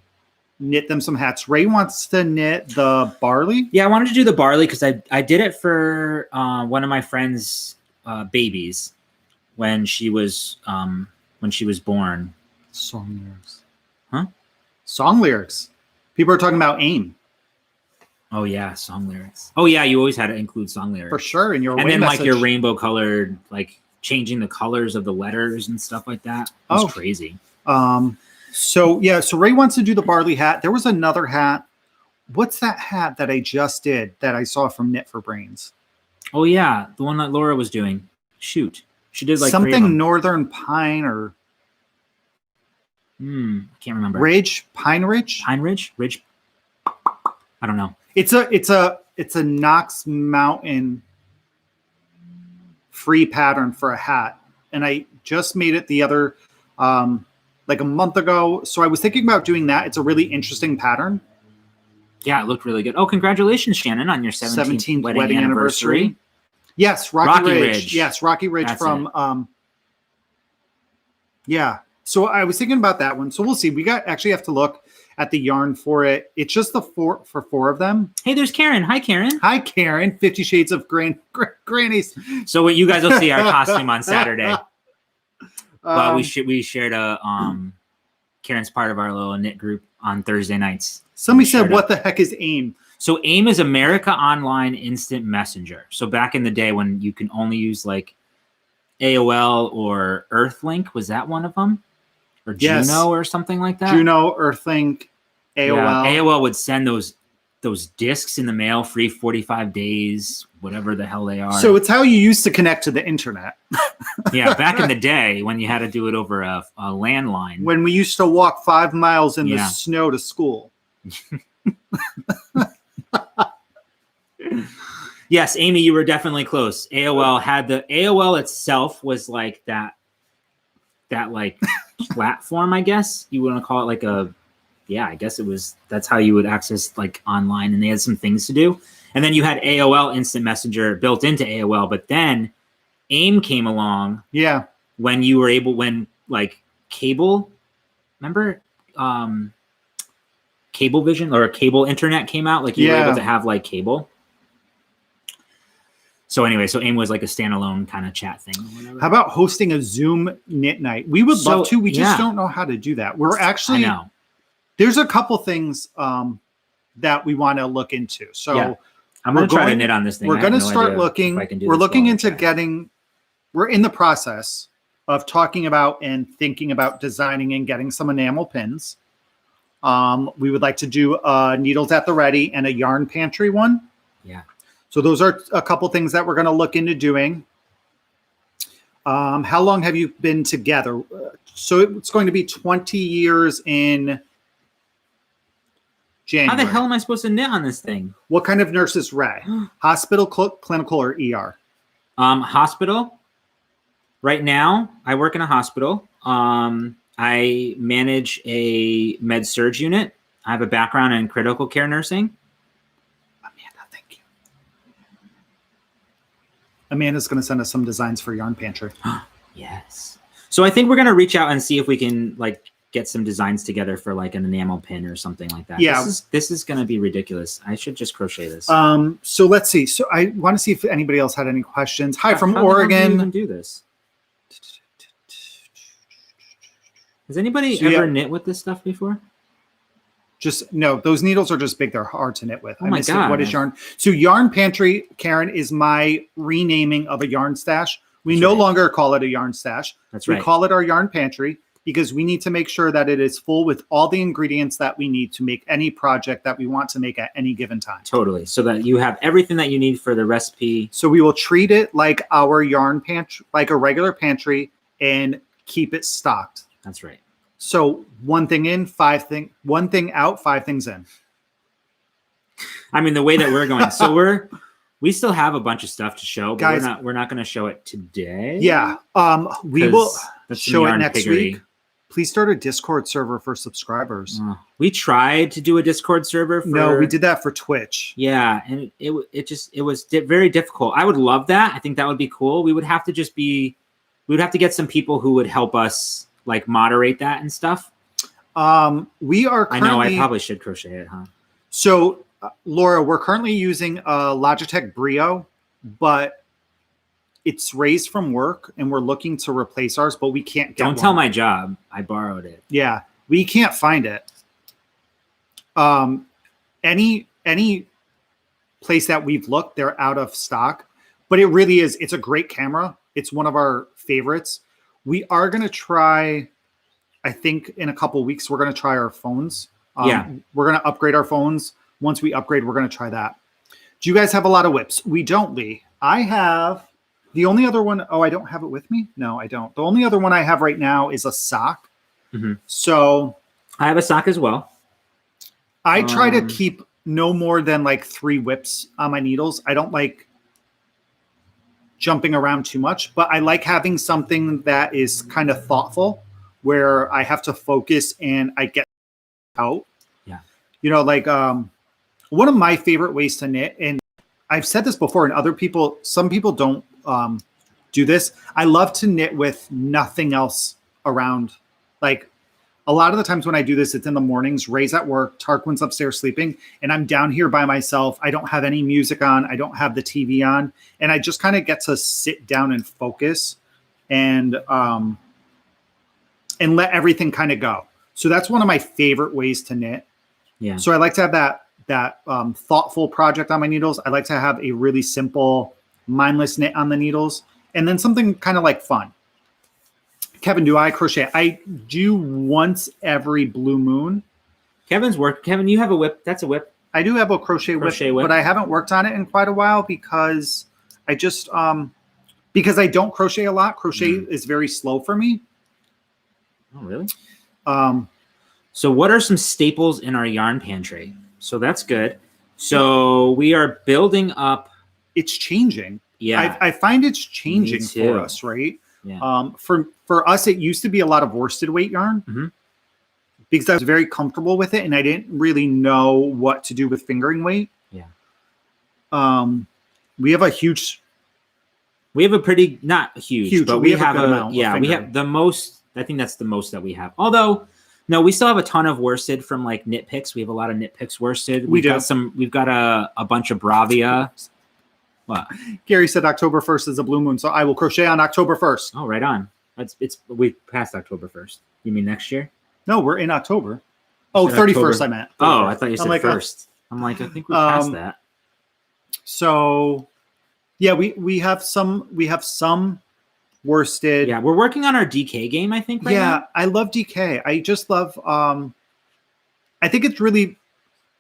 knit them some hats. Ray wants to knit the barley. Yeah, I wanted to do the barley because I did it for one of my friend's babies when she was born. Song lyrics. Huh? Song lyrics. People are talking about AIM. Oh yeah, song lyrics. Oh yeah, you always had to include song lyrics for sure in your and then message. Like your rainbow colored, like changing the colors of the letters and stuff like that. It was crazy. So Ray wants to do the barley hat. There was another hat. What's that hat that I just did that I saw from Knit for Brains? Oh yeah, the one that Laura was doing. Shoot, she did like something Northern Pine or. I can't remember. Pine Ridge. I don't know. It's a Knox Mountain free pattern for a hat, and I just made it the other like a month ago. So I was thinking about doing that. It's a really interesting pattern. Yeah, it looked really good. Oh, congratulations, Shannon, on your 17th wedding anniversary. Yes, Rocky Ridge. Yes, Rocky Ridge. That's from Yeah. So I was thinking about that one. So we'll see. We actually have to look at the yarn for it. It's just the four of them. Hey, there's Karen. Hi, Karen. Hi, Karen. 50 Shades of Grannies. So what you guys will see our costume on Saturday. But we shared a Karen's part of our little knit group on Thursday nights. Somebody said, "What the heck is AIM?" So AIM is America Online Instant Messenger. So back in the day when you can only use like AOL or Earthlink, was that one of them? Or Juno or something like that? Juno, Earthlink, AOL. Yeah, AOL would send those discs in the mail, free 45 days, whatever the hell they are. So it's how you used to connect to the internet. Yeah, back in the day when you had to do it over a landline. When we used to walk 5 miles in the snow to school. Yes, Amy, you were definitely close. AOL itself was like that like platform, I guess you want to call it, like I guess that's how you would access like online, and they had some things to do. And then you had AOL Instant Messenger built into AOL, but then AIM came along. Yeah. When like cable, remember Cablevision or cable internet came out, like you were able to have like cable. So anyway, AIM was like a standalone kind of chat thing. How about hosting a Zoom knit night? We would love to. We just don't know how to do that. We're actually, there's a couple things that we want to look into. So I'm going to try to knit on this thing. We're going to start looking. We're looking into getting. We're in the process of talking about and thinking about designing and getting some enamel pins. We would like to do needles at the ready and a yarn pantry one. Yeah. So those are a couple things that we're going to look into doing. How long have you been together? So it's going to be 20 years in January. How the hell am I supposed to knit on this thing? What kind of nurse is Ray? Hospital, clinical, or ER? Hospital. Right now, I work in a hospital. I manage a med surg unit. I have a background in critical care nursing. Amanda's going to send us some designs for Yarn Pantry. Yes. So I think we're going to reach out and see if we can like get some designs together for like an enamel pin or something like that. Yeah. This is going to be ridiculous. I should just crochet this. So let's see. So I want to see if anybody else had any questions. Hi from Oregon. How do you even do this? Has anybody ever knit with this stuff before? Just no, those needles are just big. They're hard to knit with. Oh my God. What is yarn? So Yarn Pantry, Karen, is my renaming of a yarn stash. We no longer call it a yarn stash. That's right. We call it our Yarn Pantry because we need to make sure that it is full with all the ingredients that we need to make any project that we want to make at any given time. Totally. So that you have everything that you need for the recipe. So we will treat it like our yarn pantry, like a regular pantry, and keep it stocked. That's right. So one thing in, one thing out, 5 things in. I mean, the way that we're going, so we still have a bunch of stuff to show, but guys, we're not going to show it today. Yeah. We will show it next week. Please start a Discord server for subscribers. We tried to do a Discord server. No, we did that for Twitch. Yeah. And it was very difficult. I would love that. I think that would be cool. We would have to get some people who would help us like moderate that and stuff. We are currently, I know I probably should crochet it, huh? So Laura, we're currently using a Logitech Brio, but it's raised from work and we're looking to replace ours, but we can't get Don't tell my job. I borrowed it. Yeah. We can't find it. Any place that we've looked, they're out of stock, but it really is. It's a great camera. It's one of our favorites. We are going to try, I think in a couple of weeks, we're going to try our phones. We're going to upgrade our phones. Once we upgrade, we're going to try that. Do you guys have a lot of whips? We don't, Lee. I have the only other one. Oh, I don't have it with me. No, I don't. The only other one I have right now is a sock. Mm-hmm. So I have a sock as well. I try to keep no more than like 3 whips on my needles. I don't like jumping around too much, but I like having something that is kind of thoughtful where I have to focus and I get out. Yeah. You know, like one of my favorite ways to knit, and I've said this before, and some people don't do this. I love to knit with nothing else around, like a lot of the times when I do this, it's in the mornings. Ray's at work, Tarquin's upstairs sleeping, and I'm down here by myself. I don't have any music on. I don't have the TV on, and I just kind of get to sit down and focus and let everything kind of go. So that's one of my favorite ways to knit. Yeah. So I like to have that thoughtful project on my needles. I like to have a really simple, mindless knit on the needles, and then something kind of like fun. Kevin, do I crochet? I do once every blue moon. Kevin's work. Kevin, you have a whip. That's a whip. I do have a crochet whip, but I haven't worked on it in quite a while because I just because I don't crochet a lot. Crochet is very slow for me. Oh, really? So what are some staples in our yarn pantry? So that's good. So we are building up. It's changing. Yeah. I find it's changing for us, right? Yeah. For us, it used to be a lot of worsted weight yarn because I was very comfortable with it and I didn't really know what to do with fingering weight. Yeah. We have a pretty, not huge, but we have we have the most. I think that's the most that we have. Although, no, we still have a ton of worsted from like knit picks. We have a lot of knit picks worsted. We've got a bunch of Bravia. What? Gary said October 1st is a blue moon, so I will crochet on October 1st. Oh, right on. We passed October 1st. You mean next year? No, we're in October. Oh, 31st I meant. 31st. Oh, I thought you said like, first. I'm like, I think we passed that. So yeah, we have some worsted. Yeah, we're working on our DK game, I think, right now. I love DK. I just love I think it's really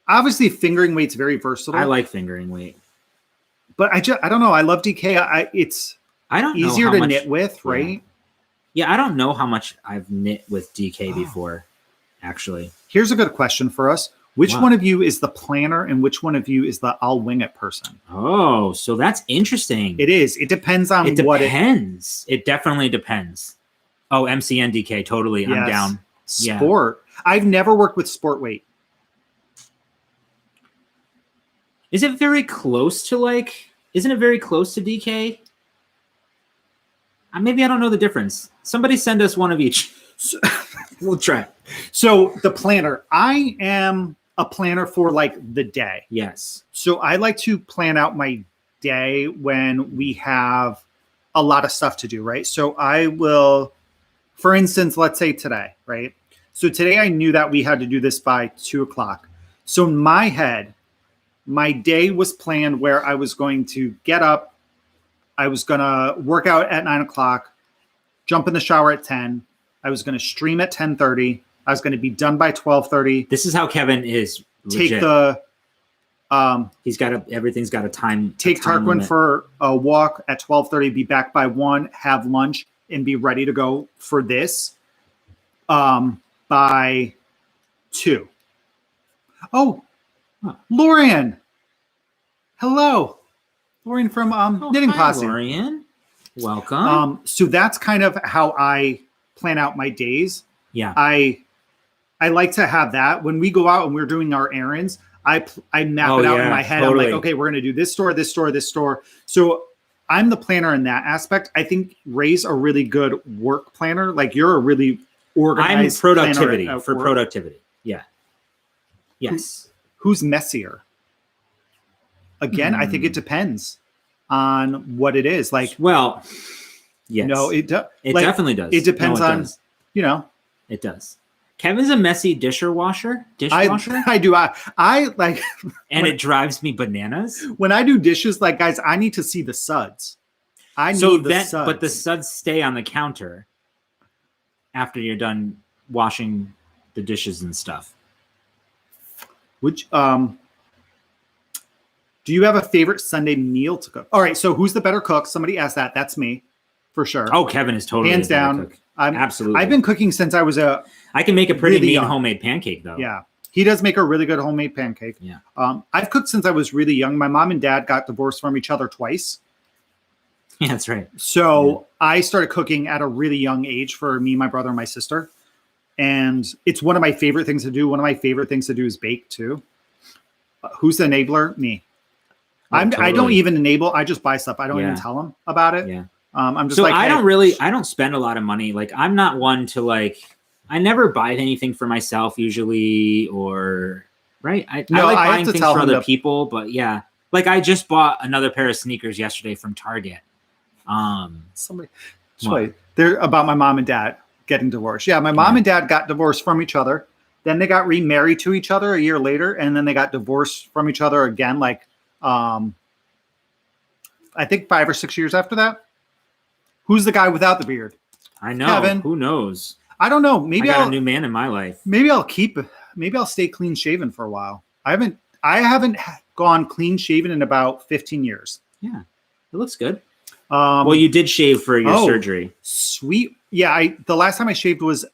obviously fingering weight's very versatile. I like fingering weight. But I don't know. I love DK. It's easier to knit with, right? Yeah, I don't know how much I've knit with DK before, actually. Here's a good question for us. Which one of you is the planner and which one of you is the I'll wing it person? Oh, so that's interesting. It is. It depends on what it depends. It definitely depends. Oh, MCN DK, totally. Yes. I'm down. Sport. Yeah. I've never worked with sport weight. Is it very close to isn't it very close to DK? Maybe I don't know the difference. Somebody send us one of each. We'll try. So the planner, I am a planner for like the day. Yes. So I like to plan out my day when we have a lot of stuff to do, right? So I will, for instance, let's say today, right? So today I knew that we had to do this by 2:00. So in my head, my day was planned where I was going to get up, I was going to work out at 9:00, jump in the shower at 10. I was going to stream at 10:30. I was going to be done by 12:30. This is how Kevin is. Legit. Everything's got a time. Take Tarquin for a walk at 12:30. Be back by 1. Have lunch and be ready to go for this. By 2. Oh, Lorian. Hello, Lorian from Knitting Posse. Lorian, welcome. So that's kind of how I plan out my days. Yeah. I like to have that when we go out and we're doing our errands. I map it out in my head. Totally. I'm like, okay, we're going to do this store, this store, this store. So I'm the planner in that aspect. I think Ray's a really good work planner. Like you're a really organized. I'm productivity for productivity. Yeah. Yes. Who's messier? Again, I think it depends on what it is. Like, well, yes. No, it definitely does. It depends on, It does. Kevin's a messy dishwasher. I do. I like, and it drives me bananas when I do dishes. Like, guys, I need to see the suds. I need the suds. But the suds stay on the counter after you're done washing the dishes and stuff. Which do you have a favorite Sunday meal to cook? All right, so who's the better cook? Somebody asked that. That's me, for sure. Oh, Kevin is totally hands down. Cook. Absolutely. I've been cooking since I was I can make a pretty mean homemade pancake, though. Yeah, he does make a really good homemade pancake. Yeah. I've cooked since I was really young. My mom and dad got divorced from each other twice. Yeah, that's right. So I started cooking at a really young age for me, my brother, and my sister. And it's one of my favorite things to do. One of my favorite things to do is bake, too. Who's the enabler? Me. I don't even enable. I just buy stuff. I don't even tell them about it. Yeah. I'm just so like, I don't spend a lot of money. Like I'm not one to like, I never buy anything for myself usually, or right. I like buying things for other people, but yeah, like I just bought another pair of sneakers yesterday from Target. They're about my mom and dad getting divorced. Yeah, my mom and dad got divorced from each other. Then they got remarried to each other a year later, and then they got divorced from each other again, like I think 5 or 6 years after that. Who's the guy without the beard? I know. Kevin. Who knows? I don't know. Maybe I got a new man in my life. Maybe I'll stay clean shaven for a while. I haven't gone clean shaven in about 15 years. Yeah, it looks good. Well, you did shave for your surgery. Sweet. Yeah, the last time I shaved was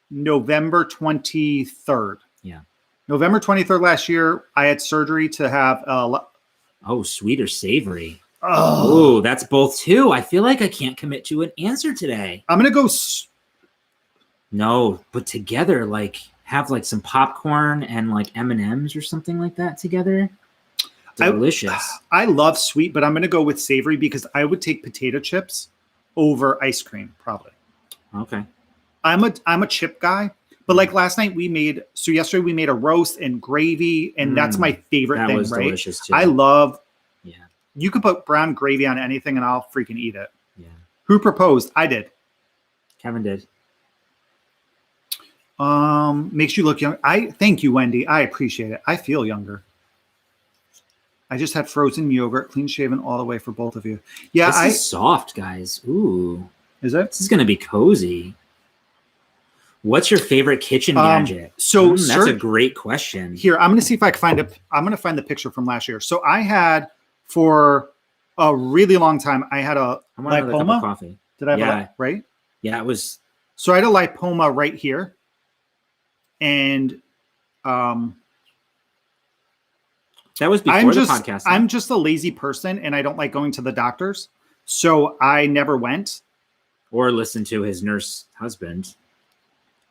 November 23rd. Yeah. November 23rd last year, I had surgery to have sweet or savory. Oh, that's both too. I feel like I can't commit to an answer today. I'm going to go no, but together, like have like some popcorn and like M&Ms or something like that together. Delicious. I love sweet, but I'm going to go with savory because I would take potato chips over ice cream probably. Okay. I'm a chip guy, but like last night yesterday we made a roast and gravy, and that's my favorite thing, was right? Delicious too. I love. Yeah. You could put brown gravy on anything, and I'll freaking eat it. Yeah. Who proposed? I did. Kevin did. Makes you look young. Thank you, Wendy. I appreciate it. I feel younger. I just had frozen yogurt, clean shaven all the way for both of you. Yeah, this is soft, guys. Ooh, is it? This is gonna be cozy. What's your favorite kitchen gadget? That's a great question. Here, I'm gonna see if I can find it. I'm gonna find the picture from last year. So I had for a really long time. I had a lipoma. Coffee. Did I have right? Yeah, it was. So I had a lipoma right here, and that was before the podcast. I'm just a lazy person, and I don't like going to the doctors, so I never went. Or listen to his nurse husband,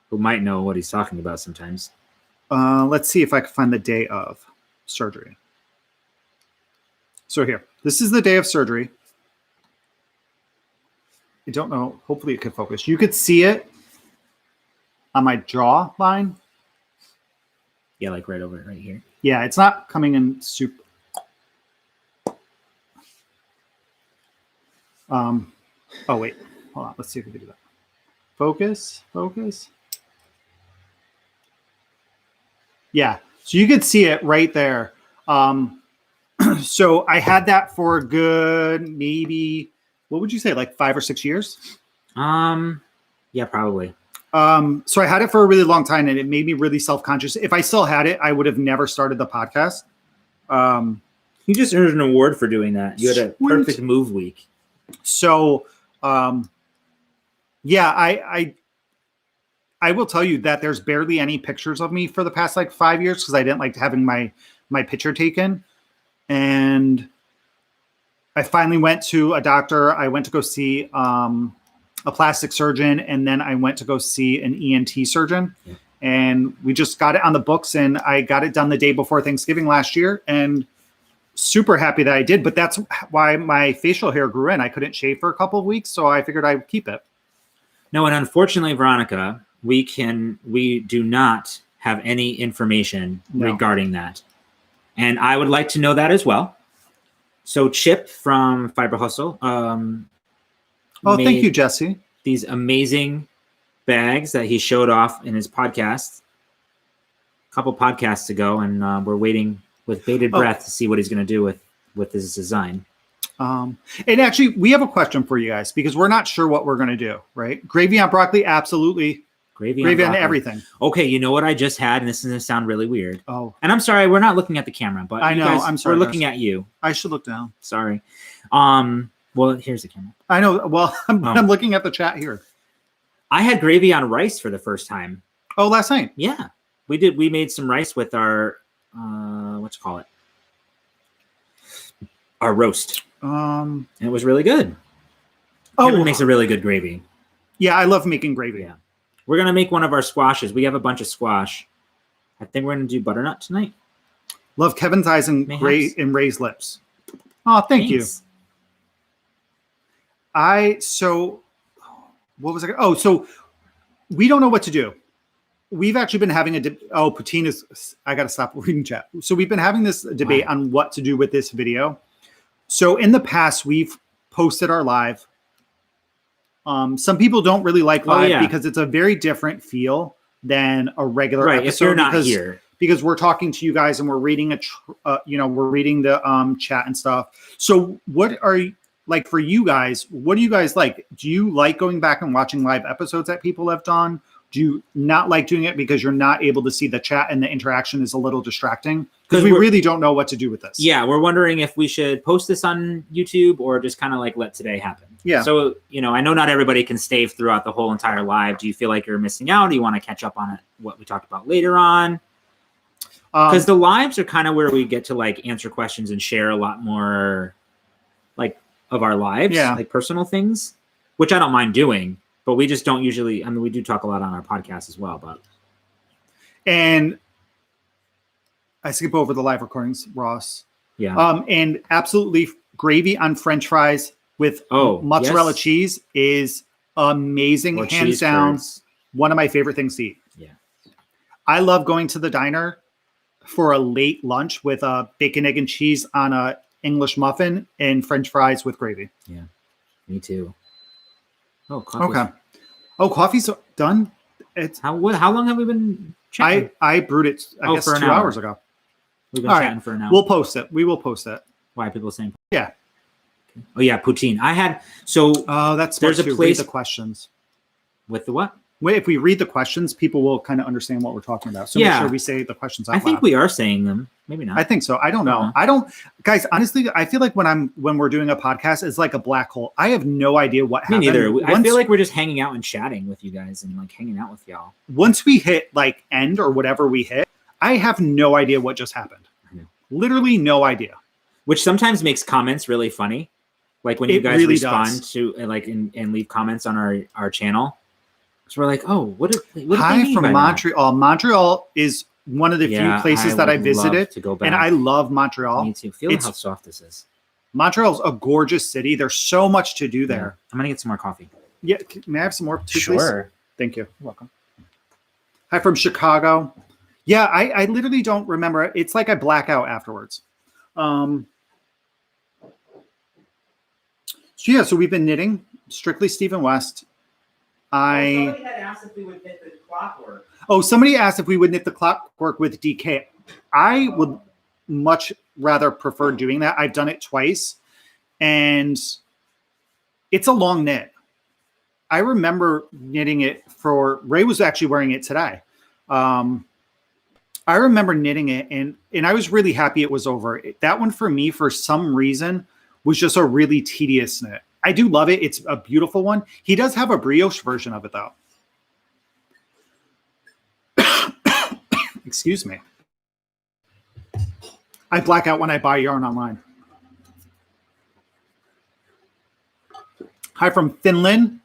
who might know what he's talking about sometimes. Let's see if I can find the day of surgery. So here, this is the day of surgery. I don't know. Hopefully it could focus. You could see it on my jaw line. Yeah, like right over it, right here. Yeah, it's not coming in super. Oh, wait. Hold on. Let's see if we can do that. Focus. Yeah. So you could see it right there. So I had that for a good, maybe, what would you say, like 5 or 6 years? Yeah, probably. So I had it for a really long time, and it made me really self-conscious. If I still had it, I would have never started the podcast. You just earned an award for doing that. You had a perfect move week. So, yeah, I will tell you that there's barely any pictures of me for the past like 5 years because I didn't like having my picture taken. And I finally went to a doctor. I went to go see a plastic surgeon, and then I went to go see an ENT surgeon. Yeah. And we just got it on the books, and I got it done the day before Thanksgiving last year, and super happy that I did. But that's why my facial hair grew in. I couldn't shave for a couple of weeks, so I figured I'd keep it. No, and unfortunately, Veronica, we do not have any information regarding that. And I would like to know that as well. So Chip from Fiber Hustle. Thank you, Jesse. These amazing bags that he showed off in his podcast a couple podcasts ago, and we're waiting with bated breath to see what he's going to do with his design. And actually, we have a question for you guys because we're not sure what we're going to do, right? Gravy on broccoli, absolutely. Gravy on everything. Okay, you know what I just had, and this is going to sound really weird. Oh. And I'm sorry, we're not looking at the camera, but I know, I'm sorry. We're looking at you. I should look down. Sorry. Well, here's the camera. I know. Well, I'm looking at the chat here. I had gravy on rice for the first time. Oh, last night? Yeah. We did. We made some rice with our, our roast. And it was really good. Kevin makes a really good gravy. Yeah, I love making gravy. Yeah. We're going to make one of our squashes. We have a bunch of squash. I think we're going to do butternut tonight. Love Kevin's eyes and raised lips. Oh, thanks. You. So what was I? Oh, so we don't know what to do. We've actually been having Poutine is, I got to stop reading chat. So we've been having this debate on what to do with this video. So in the past, we've posted our live. Some people don't really like live because it's a very different feel than a regular episode. If you're not here. Because we're talking to you guys and we're reading we're reading the chat and stuff. So what are you like for you guys? What do you guys like? Do you like going back and watching live episodes that people have done? Do you not like doing it because you're not able to see the chat and the interaction is a little distracting? Because we really don't know what to do with this. Yeah, we're wondering if we should post this on YouTube or just kind of like let today happen. Yeah. So, I know not everybody can stay throughout the whole entire live. Do you feel like you're missing out? Do you want to catch up on it, what we talked about later on? Because the lives are kind of where we get to like answer questions and share a lot more like of our lives, like personal things, which I don't mind doing. But we just don't usually, we do talk a lot on our podcast as well, but. And I skip over the live recordings, Ross. Yeah. And absolutely gravy on French fries with mozzarella cheese is amazing. Or hands down, one of my favorite things to eat. Yeah. I love going to the diner for a late lunch with a bacon, egg, and cheese on a English muffin and French fries with gravy. Yeah, me too. Oh, okay. Oh, coffee's done. It's how long have we been chatting? I brewed it. I guess for 2 hours ago. We've been chatting for an hour. We'll post it. We will post it. Why are people saying? Yeah. Okay. Oh yeah, poutine. I had that's there's a place. Read the questions. With the what? Wait, if we read the questions, people will kind of understand what we're talking about. So make sure we say the questions out loud. I think we are saying them. Maybe not. I think so. I don't know. I don't, guys. Honestly, I feel like when we're doing a podcast, it's like a black hole. I have no idea what happened. Me neither. I feel like we're just hanging out and chatting with you guys and like hanging out with y'all. Once we hit like end or whatever we hit, I have no idea what just happened. Literally no idea. Which sometimes makes comments really funny. Like when you guys really respond to like and leave comments on our channel. So we're like, oh, what Hi from Montreal. That? Montreal is one of the few places that I visited to go back. And I love Montreal. Me too. Feel how soft this is. Montreal's a gorgeous city. There's so much to do there. Yeah. I'm gonna get some more coffee. Yeah, may I have some more too, sure. Please? Thank you. You're welcome. Hi from Chicago. Yeah, I literally don't remember it. It's like I black out afterwards. So we've been knitting strictly Stephen West. Somebody had asked if we would knit the clockwork. Oh, somebody asked if we would knit the clockwork with DK. I would much rather prefer doing that. I've done it twice, and it's a long knit. I remember knitting it for Ray was actually wearing it today. I remember knitting it, and I was really happy it was over. That one for me, for some reason, was just a really tedious knit. I do love it. It's a beautiful one. He does have a brioche version of it, though. Excuse me. I black out when I buy yarn online. Hi from Finland.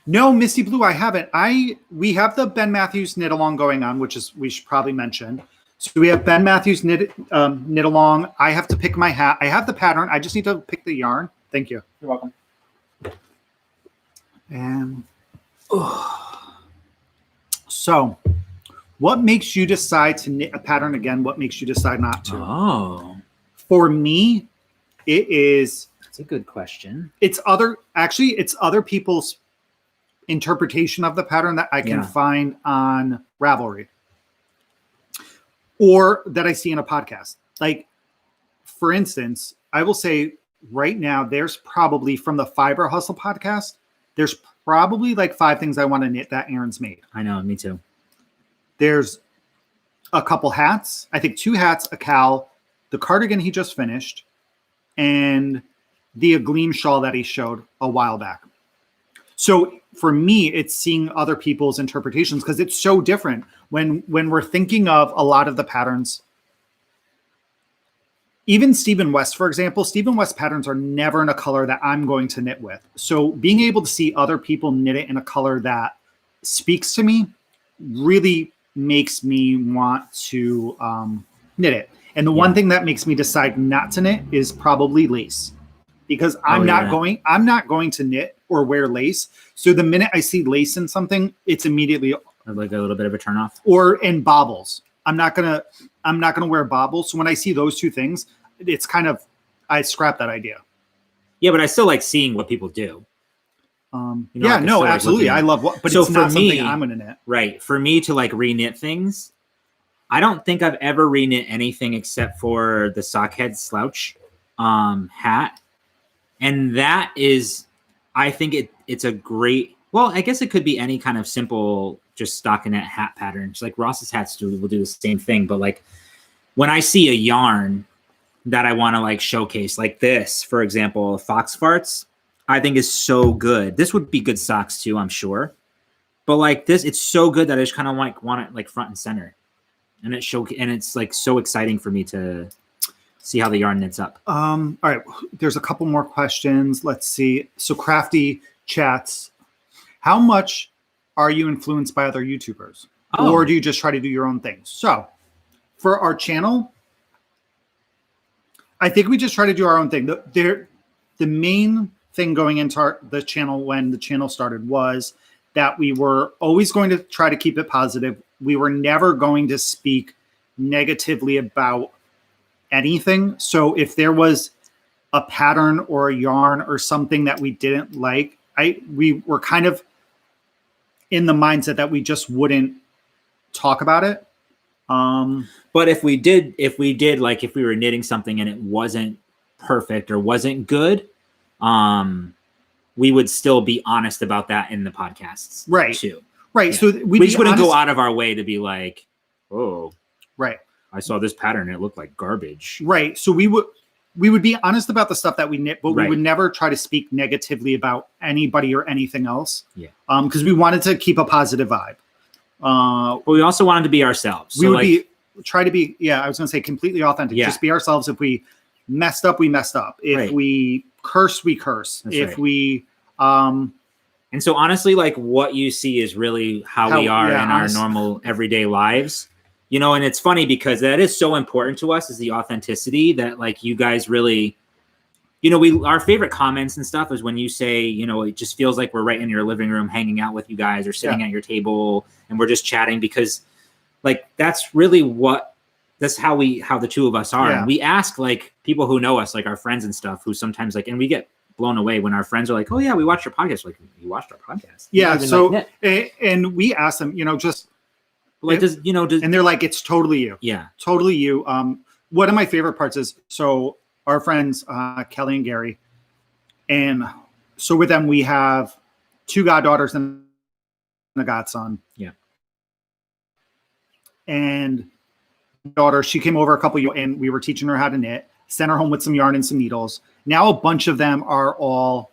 No, Misty Blue, I haven't. We have the Ben Matthews knit along going on, which is we should probably mention. So we have Ben Matthews knit along. I have to pick my hat. I have the pattern. I just need to pick the yarn. Thank you. You're welcome. And so, what makes you decide to knit a pattern again? What makes you decide not to? Oh, for me, it is. That's a good question. It's other people's interpretation of the pattern that I can find on Ravelry. Or that I see in a podcast. Like, for instance, I will say right now, there's probably from the Fiber Hustle podcast, there's probably like 5 things I want to knit that Aaron's made. I know, me too. There's a couple hats. I think 2 hats, a cowl, the cardigan he just finished, and the Gleam shawl that he showed a while back. So for me, it's seeing other people's interpretations because it's so different when we're thinking of a lot of the patterns. Even Stephen West, for example, Stephen West patterns are never in a color that I'm going to knit with. So being able to see other people knit it in a color that speaks to me really makes me want to knit it. And the one thing that makes me decide not to knit is probably lace, because I'm not going to knit or wear lace. So the minute I see lace in something, it's immediately like a little bit of a turnoff. Or in baubles. I'm not gonna wear baubles. So when I see those two things, it's kind of, I scrap that idea. Yeah, but I still like seeing what people do. Yeah, no, absolutely. I love what, but so it's not something I'm gonna knit. Right. For me to like re-knit things, I don't think I've ever re-knit anything except for the sockhead slouch hat. And that is, I think it's a great, well, I guess it could be any kind of simple, just stockinette hat patterns. Like Ross's hats will do the same thing. But like when I see a yarn that I want to like showcase, like this, for example, Fox Farts, I think is so good. This would be good socks too, I'm sure. But like this, it's so good that I just kind of like want it like front and center. And it's like so exciting for me to see how the yarn knits up. All right, there's a couple more questions. Let's see. So Crafty chats, how much are you influenced by other YouTubers? Or do you just try to do your own thing? So for our channel, I think we just try to do our own thing. The main thing going into the channel when the channel started was that we were always going to try to keep it positive. We were never going to speak negatively about anything. So if there was a pattern or a yarn or something that we didn't like, we were kind of in the mindset that we just wouldn't talk about it. But if we did, like if we were knitting something and it wasn't perfect or wasn't good, we would still be honest about that in the podcasts, right? Too, right. Yeah. So we just wouldn't go out of our way to be like, oh, right, I saw this pattern, it looked like garbage, right? So we would be honest about the stuff that we knit, but we would never try to speak negatively about anybody or anything else. Yeah. Because we wanted to keep a positive vibe. But we also wanted to be ourselves. So we would try to be, I was going to say completely authentic. Yeah. Just be ourselves. If we messed up, we messed up. If we curse, we curse. That's we, and so honestly, like what you see is really how we are in our normal everyday lives, you know, and it's funny because that is so important to us, is the authenticity that like you guys really, you know, our favorite comments and stuff is when you say, you know, it just feels like we're right in your living room hanging out with you guys or sitting at your table and we're just chatting, because like that's really that's how the two of us are. And we ask like people who know us, like our friends and stuff, who sometimes like, and we get blown away when our friends are like, oh yeah, we watched your podcast. Like, you watched our podcast? Yeah. So, and we ask them, you know, just like, and they're like, it's totally you. Yeah. Totally you. One of my favorite parts is, so our friends, Kelly and Gary. And so with them, we have 2 goddaughters and a godson. Yeah. And daughter, she came over a couple years and we were teaching her how to knit, sent her home with some yarn and some needles. Now a bunch of them are all,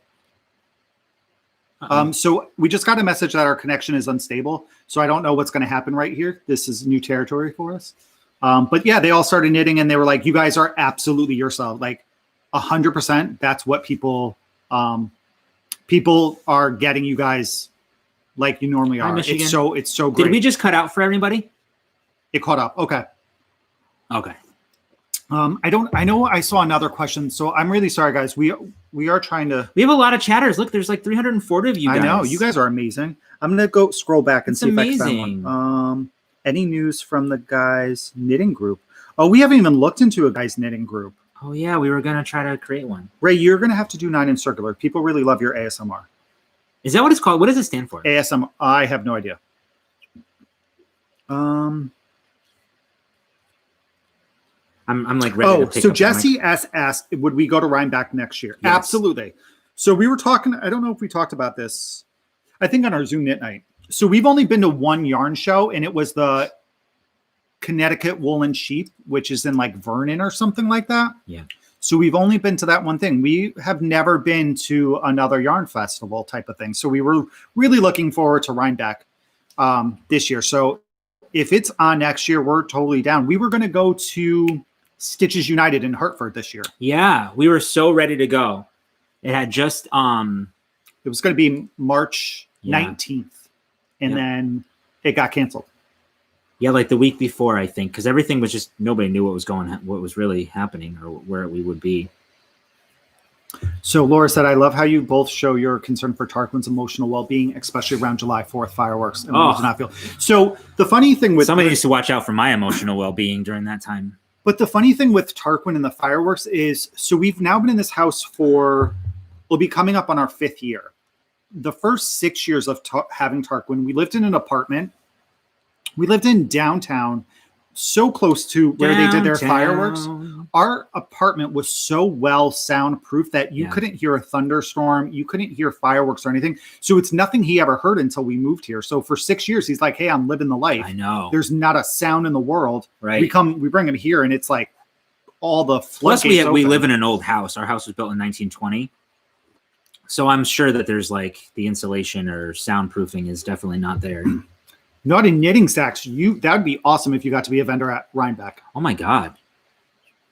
so we just got a message that our connection is unstable. So I don't know what's going to happen right here. This is new territory for us. But yeah, they all started knitting and they were like, you guys are absolutely yourself. Like 100%. That's what people are getting you guys like you normally are. It's so great. Did we just cut out for everybody? It caught up. Okay. Okay. I know I saw another question, so I'm really sorry, guys. We are trying to. We have a lot of chatters. Look, there's like 340 of you guys. I know you guys are amazing. I'm gonna go scroll back and see if I can find one. Any news from the guys knitting group? Oh, we haven't even looked into a guys knitting group. Oh yeah, we were gonna try to create one. Ray, you're gonna have to do 9 in circular. People really love your ASMR. Is that what it's called? What does it stand for? ASMR. I have no idea. I'm like ready to pick so up Jesse asked, would we go to Rhinebeck next year? Yes. Absolutely. So we were talking, I don't know if we talked about this, I think on our Zoom knit night. So we've only been to one yarn show, and it was the Connecticut Wool and Sheep, which is in like Vernon or something like that. Yeah. So we've only been to that one thing. We have never been to another yarn festival type of thing. So we were really looking forward to Rhinebeck this year. So if it's on next year, we're totally down. We were going to go to Stitches United in Hartford this year. Yeah, we were so ready to go. It had just it was going to be March 19th, and then it got canceled. Yeah, like the week before, I think, because everything was just nobody knew what was really happening, or where we would be. So Laura said, "I love how you both show your concern for Tarquin's emotional well-being, especially around July 4th fireworks." And we do not feel. So the funny thing with somebody needs to watch out for my emotional well-being during that time. But the funny thing with Tarquin and the fireworks is, so we've now been in this house we'll be coming up on our 5th year. The first 6 years of having Tarquin, we lived in an apartment. We lived in downtown, so close to where they did their fireworks. Our apartment was so well soundproof that you couldn't hear a thunderstorm. You couldn't hear fireworks or anything. So it's nothing he ever heard until we moved here. So for 6 years, he's like, hey, I'm living the life. I know. There's not a sound in the world. Right. We bring him here and it's like all the floodgates. Plus we live in an old house. Our house was built in 1920. So I'm sure that there's like the insulation or soundproofing is definitely not there. Not in knitting sacks. That would be awesome if you got to be a vendor at Rhinebeck. Oh my God.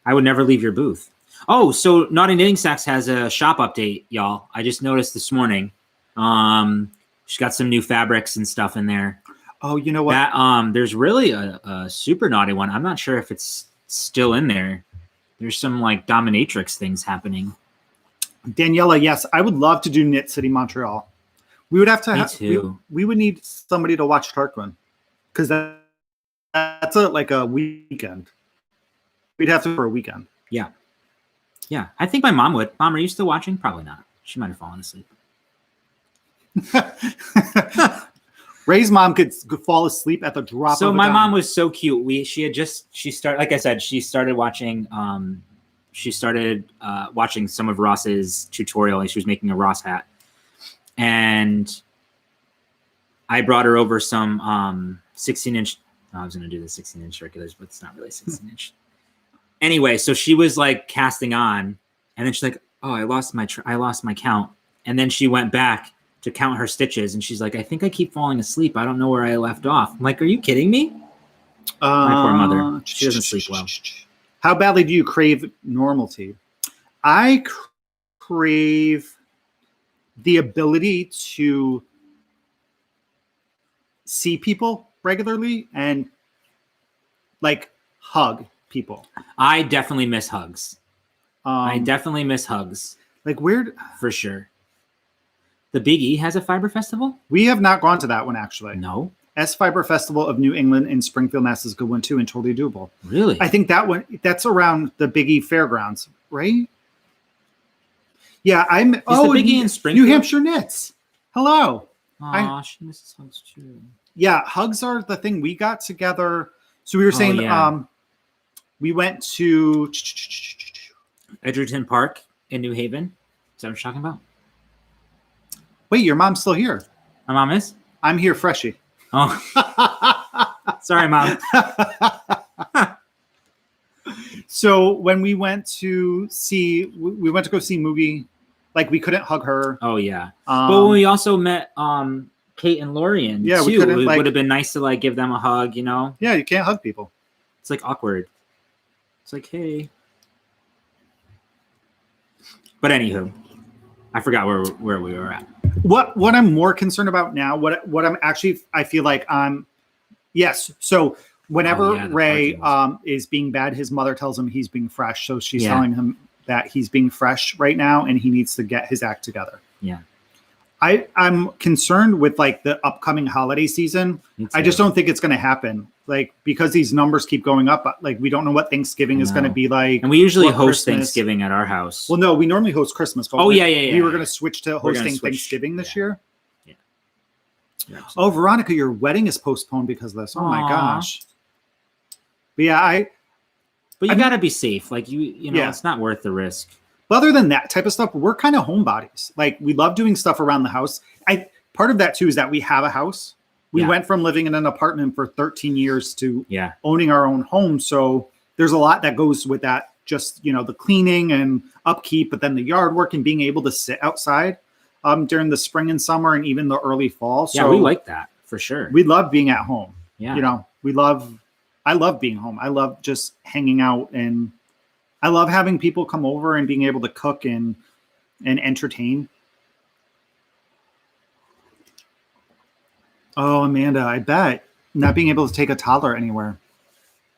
I would never leave your booth. Oh, so Naughty Knitting Sacks has a shop update, y'all. I just noticed this morning. She's got some new fabrics and stuff in there. Oh, you know what? That there's really a super naughty one. I'm not sure if it's still in there. There's some like dominatrix things happening. Daniela, yes, I would love to do Knit City Montreal. We would have to. Me too. We would need somebody to watch Tarquin, because that's like a weekend. We'd have to for a weekend. Yeah. Yeah. I think my mom would. Mom, are you still watching? Probably not. She might have fallen asleep. Ray's mom could fall asleep at the drop of a So my mom was so cute. She started, like I said, she started watching watching some of Ross's tutorial, and she was making a Ross hat. And I brought her over some 16-inch. I was going to do the 16-inch circulars, but it's not really 16-inch. Anyway, so she was like casting on, and then she's like, "Oh, I lost my count." And then she went back to count her stitches, and she's like, "I think I keep falling asleep. I don't know where I left off." I'm like, "Are you kidding me?" My poor mother. She doesn't sleep well. How badly do you crave normalcy? I crave the ability to see people regularly and like hug people. I definitely miss hugs. Like weird for sure. The Big E has a fiber festival. We have not gone to that one actually. No. S Fiber Festival of New England in Springfield, Mass. is a good one too and totally doable. Really? I think that's around the Big E Fairgrounds, right? Yeah, the Big E in Springfield? New Hampshire Knits. Hello. She misses hugs too. Yeah, hugs are the thing. We got together. So we were saying we went to Edgerton Park in New Haven. Is that what you're talking about? Wait, your mom's still here. My mom is? I'm here, freshie. Oh. Sorry, Mom. So when we went to go see Mugi, like we couldn't hug her. Oh yeah. But when we also met Kate and Lorian, yeah, too, it would have been nice to like give them a hug, you know? Yeah, you can't hug people. It's like awkward. It's like, hey. But anywho, I forgot where we were at. What I'm more concerned about now, what I'm actually, I feel like yes. So whenever Ray is being bad, his mother tells him he's being fresh. So she's telling him that he's being fresh right now and he needs to get his act together. Yeah. I'm concerned with like the upcoming holiday season. I just don't think it's going to happen. Like, because these numbers keep going up, like we don't know what Thanksgiving is going to be like. And we usually host Thanksgiving at our house. Well, no, we normally host Christmas. Yeah. We were going to switch to hosting Thanksgiving this year. Yeah. Oh, Veronica, your wedding is postponed because of this. Oh my gosh. But yeah, But you got to be safe. Like you know, it's not worth the risk. But other than that type of stuff, we're kind of homebodies. Like we love doing stuff around the house. Part of that too is that we have a house. We went from living in an apartment for 13 years to owning our own home. So there's a lot that goes with that. Just, the cleaning and upkeep, but then the yard work and being able to sit outside during the spring and summer and even the early fall. So we like that for sure. We love being at home. Yeah. I love being home. I love just hanging out, and I love having people come over and being able to cook and entertain. Oh, Amanda, I bet. not being able to take a toddler anywhere.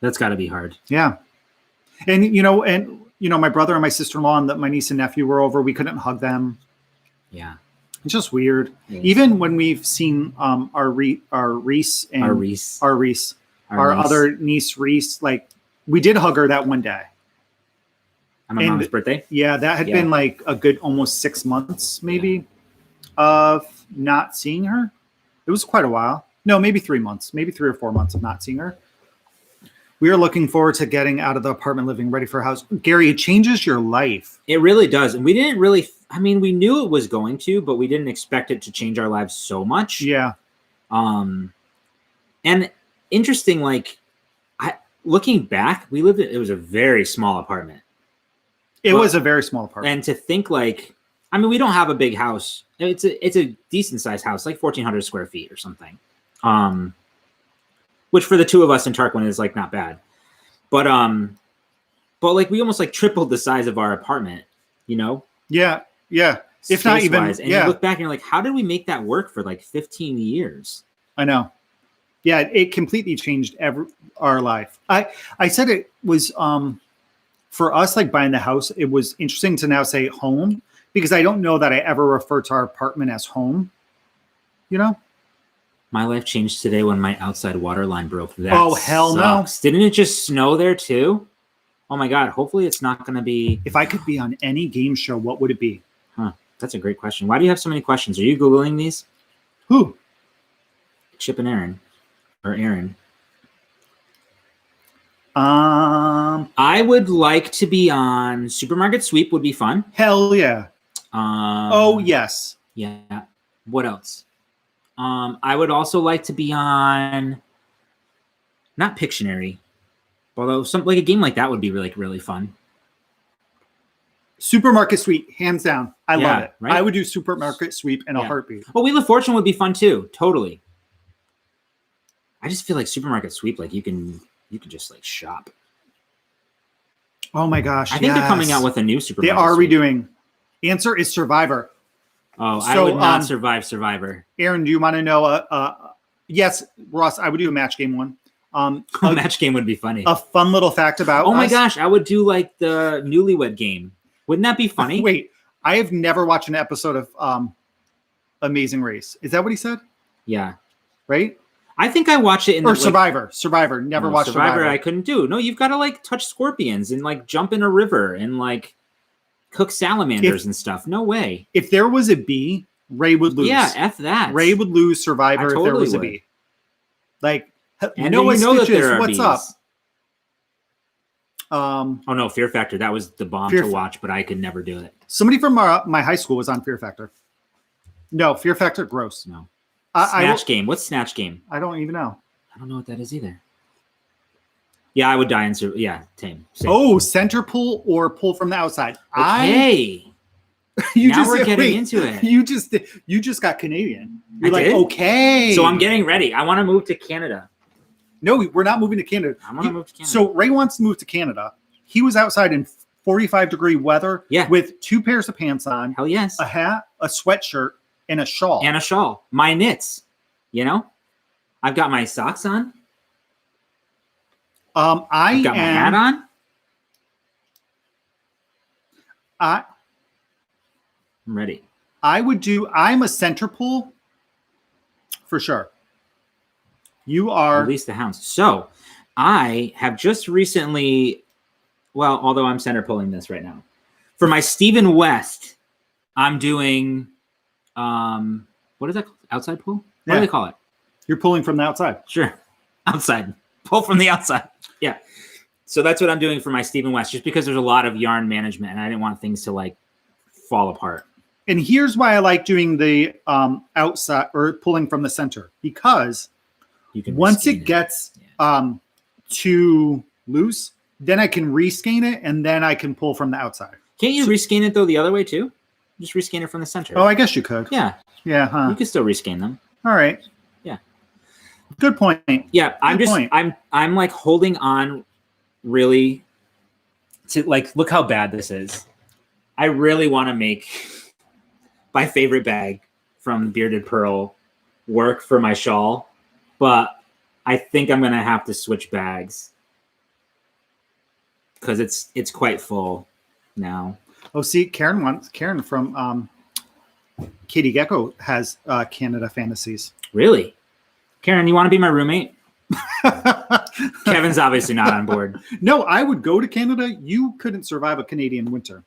That's got to be hard. Yeah. And, my brother and my sister-in-law and my niece and nephew were over. We couldn't hug them. Yeah. It's just weird. Even when we've seen our Reese, our other niece Reese, like we did hug her that one day. On my mom's birthday? Yeah, that had been like a good almost 6 months maybe of not seeing her. It was quite a while. No, maybe 3 months, maybe 3 or 4 months of not seeing her. We are looking forward to getting out of the apartment living, ready for a house. Gary, it changes your life. It really does. And we didn't really, we knew it was going to, but we didn't expect it to change our lives so much. Yeah. And interesting, like, looking back, it was a very small apartment. It was a very small apartment. And to think like, we don't have a big house. It's a decent sized house, like 1,400 square feet or something. Which for the two of us in Tarquin is like not bad. But like we almost like tripled the size of our apartment, Yeah. Yeah. If not even, and you look back and you're like, how did we make that work for like 15 years? I know. Yeah. It completely changed our life. I said it was, for us, like buying the house, it was interesting to now say home because I don't know that I ever referred to our apartment as home, My life changed today when my outside water line broke. That hell sucks. No. Didn't it just snow there too? Oh my God. Hopefully it's not going to be. If I could be on any game show, what would it be? Huh. That's a great question. Why do you have so many questions? Are you Googling these? Who? Chip and Aaron. Or Aaron. I would like to be on Supermarket Sweep would be fun. Hell yeah. Oh yes. Yeah. What else? I would also like to be on not Pictionary, although something like a game like that would be really, really fun. Supermarket Sweep, hands down. I love it. Right? I would do Supermarket Sweep in a heartbeat. Well, Wheel of Fortune would be fun too. Totally. I just feel like Supermarket Sweep, like you can just like shop. Oh my gosh! I think they're coming out with a new Supermarket. They are Sweep. redoing. Answer is Survivor. Oh, so, I would not survive Survivor. Aaron, do you want to know? Yes, Ross, I would do a match game one. A match game would be funny. A fun little fact about. Oh my gosh, I would do like the Newlywed Game. Wouldn't that be funny? Wait, I have never watched an episode of Amazing Race. Is that what he said? Yeah. Right. I think I watched it in Survivor. Survivor. Never watched Survivor. I couldn't do. No, you've got to like touch scorpions and like jump in a river and like cook salamanders and stuff. No way. If there was a bee, Ray would lose. Yeah, F that. Ray would lose Survivor if there was a bee. Like, Noah Stitches, what's up? Oh no, Fear Factor. That was the bomb to watch, but I could never do it. Somebody from my high school was on Fear Factor. No, Fear Factor, gross. No. Snatch Game. What's Snatch Game? I don't even know. I don't know what that is either. Yeah, I would die in tame. Same. Oh, center pull or pull from the outside. Okay. Now we're getting into it. You just got Canadian. You're like, did? Okay. So I'm getting ready. I want to move to Canada. No, we're not moving to Canada. I want to move to Canada. So Ray wants to move to Canada. He was outside in 45-degree weather with 2 pairs of pants on. Hell yes. A hat, a sweatshirt, and a shawl. My knits. I've got my socks on. I've got my hat on. I'm ready. I'm a center pull for sure. You are Release the Hounds. So I have just recently, although I'm center pulling this right now, for my Stephen West, I'm doing what is that called? Outside pull? What do they call it? You're pulling from the outside. Sure. Outside. Pull from the outside. Yeah. So that's what I'm doing for my Stephen West, just because there's a lot of yarn management and I didn't want things to like fall apart. And here's why I like doing the outside or pulling from the center, because you can once it gets too loose, then I can reskein it and then I can pull from the outside. Can't you reskein it though the other way too? Just reskein it from the center. Oh, I guess you could. Yeah. Yeah, huh? You can still reskein them. All right. Yeah. Good point. Yeah, I'm like holding on really to like look how bad this is. I really want to make my favorite bag from Bearded Pearl work for my shawl, but I think I'm gonna have to switch bags because it's quite full now. Oh, see, Karen from Katie Gecko has Canada Fantasies. Really? Karen, you want to be my roommate? Kevin's obviously not on board. No, I would go to Canada. You couldn't survive a Canadian winter.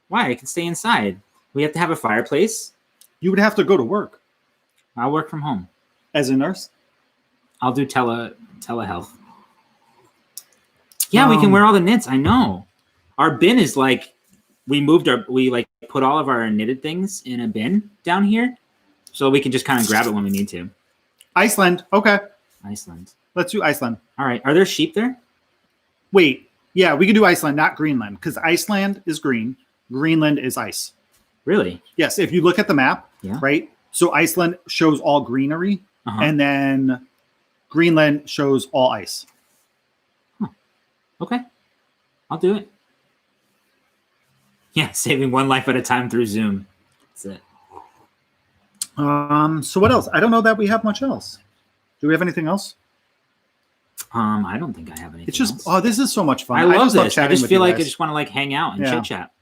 Why? I can stay inside. We have to have a fireplace. You would have to go to work. I'll work from home. As a nurse? I'll do telehealth. Yeah, we can wear all the knits. I know. Our bin is like, we put all of our knitted things in a bin down here so we can just kind of grab it when we need to. Iceland. Okay. Iceland. Let's do Iceland. All right. Are there sheep there? Wait. Yeah, we can do Iceland, not Greenland, because Iceland is green. Greenland is ice. Really? Yes. If you look at the map, right? So Iceland shows all greenery, and then Greenland shows all ice. Huh. Okay. I'll do it. Yeah, saving one life at a time through Zoom. That's it. So what else? I don't know that we have much else. Do we have anything else? I don't think I have anything. It's just else. This is so much fun. I love this. I just feel like I just want to hang out and chit chat.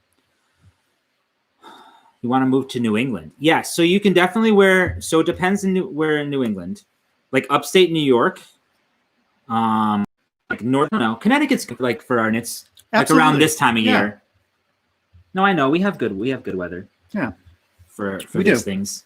You want to move to New England? Yeah, so you can definitely wear. So it depends where in New England, like upstate New York, like north. No, Connecticut's like for our knits, like around this time of year. No, I know we have good weather. Yeah, for these things.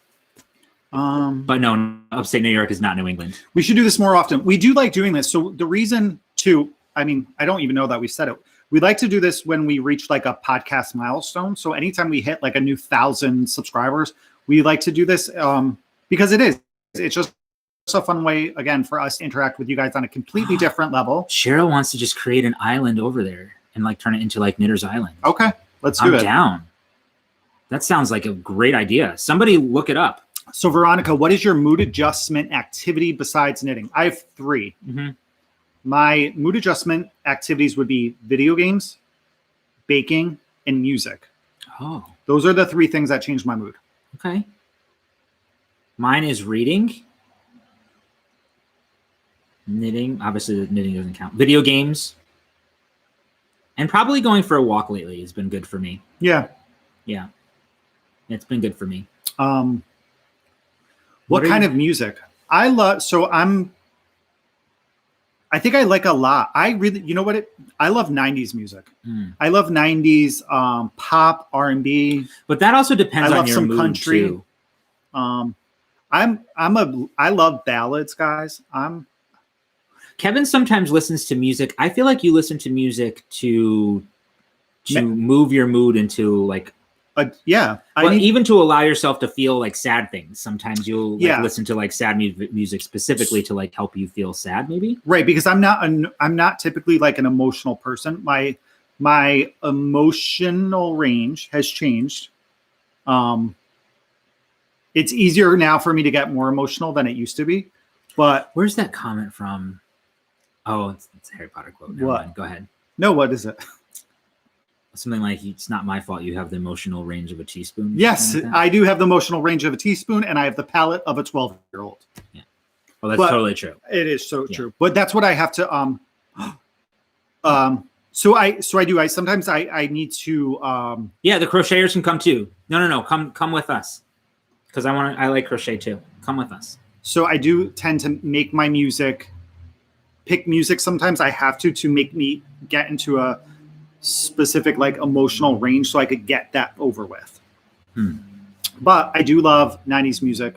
But no, upstate New York is not New England. We should do this more often. We do like doing this. So the reason I don't even know that we said it. We like to do this when we reach like a podcast milestone. So anytime we hit like a new 1,000 subscribers, we like to do this because it's just a fun way, again, for us to interact with you guys on a completely different level. Cheryl wants to just create an island over there and like turn it into like Knitter's Island. Okay, let's do it. I'm down. That sounds like a great idea. Somebody look it up. So Veronica, what is your mood adjustment activity besides knitting? I have 3. Mm-hmm. My mood adjustment activities would be video games, baking, and music. Oh. Those are the 3 things that change my mood. Okay. Mine is reading. Knitting. Obviously, knitting doesn't count. Video games. And probably going for a walk lately has been good for me. Yeah. Yeah. It's been good for me. What kind of music? I think I like a lot. I really, you know what? I love 90s music. I love 90s pop, R&B. But that also depends on your mood country. Too. I love ballads, guys. Kevin sometimes listens to music. I feel like you listen to music to move your mood into like even to allow yourself to feel like sad things. Sometimes you'll listen to like sad music specifically to like help you feel sad, maybe. Right, because I'm not typically like an emotional person. My emotional range has changed. It's easier now for me to get more emotional than it used to be. But where's that comment from? Oh, it's a Harry Potter quote. Never mind. Go ahead. No, what is it? Something like, it's not my fault you have the emotional range of a teaspoon. Yes, like I do have the emotional range of a teaspoon, and I have the palate of a 12-year-old. Yeah. Well, that's totally true. It is so true. But that's what I have to so I do. I sometimes need to the crocheters can come too. No. Come with us. Because I like crochet too. Come with us. So I do tend to make my pick music. Sometimes I have to make me get into a specific like emotional range so I could get that over with. But I do love 90s music.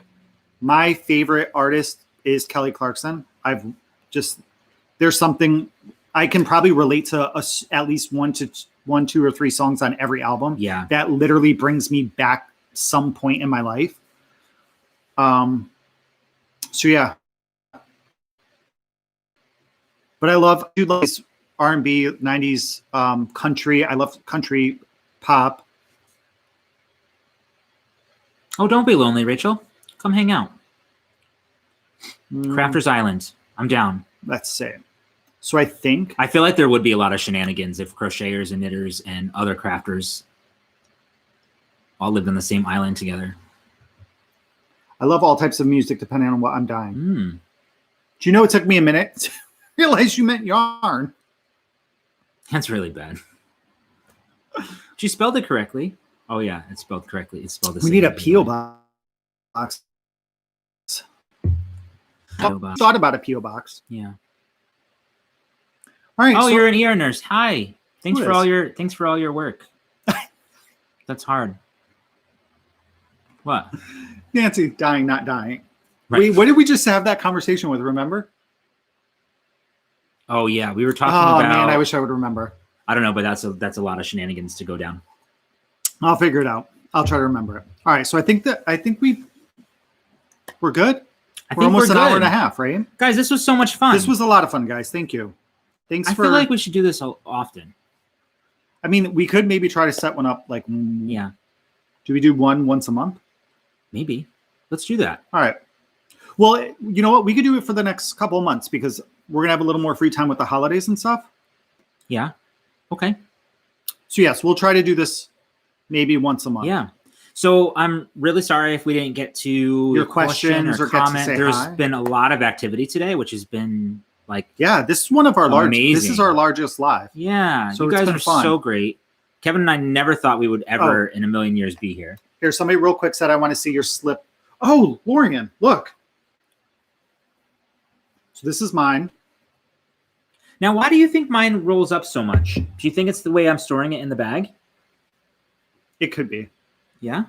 My favorite artist is Kelly Clarkson. There's something I can probably relate to at least one, two, or 3 songs on every album. Yeah. That literally brings me back some point in my life. So yeah. But I love R&B, 90s, country. I love country pop. Oh, don't be lonely, Rachel. Come hang out. Crafters Island. I'm down. Let's say. So I feel like there would be a lot of shenanigans if crocheters and knitters and other crafters all lived on the same island together. I love all types of music depending on what I'm dying. Do you know it took me a minute to realize you meant yarn? That's really bad. You spelled it correctly. Oh yeah, it's spelled correctly. It's spelled the same. We need a P.O. box. Thought about a P.O. box. Yeah. All right. Oh, you're an ER nurse. Hi. Thanks for all your work. That's hard. What? Nancy, dying, not dying. Right. Wait, what did we just have that conversation with? Remember? Oh yeah, we were talking about. Oh man, I wish I would remember. I don't know, but that's a lot of shenanigans to go down. I'll figure it out. I'll try to remember it. All right. So I think we're good. We're almost an hour and a half, right? Guys, this was so much fun. This was a lot of fun, guys. Thank you. I feel like we should do this often. I mean, we could maybe try to set one up like. Yeah. Do we do one once a month? Maybe. Let's do that. All right. Well, you know what? We could do it for the next couple of months because we're going to have a little more free time with the holidays and stuff. Yeah. Okay. So yes, we'll try to do this maybe once a month. Yeah. So I'm really sorry if we didn't get to your questions or comment. There's been a lot of activity today, which has been like, yeah, this is one of our largest. This is our largest live. Yeah. So you guys are so great. Kevin and I never thought we would ever in a million years be here. Here, somebody real quick said, I want to see your slip. Oh, Lorian, look. So this is mine. Now, why do you think mine rolls up so much? Do you think it's the way I'm storing it in the bag? It could be. Yeah?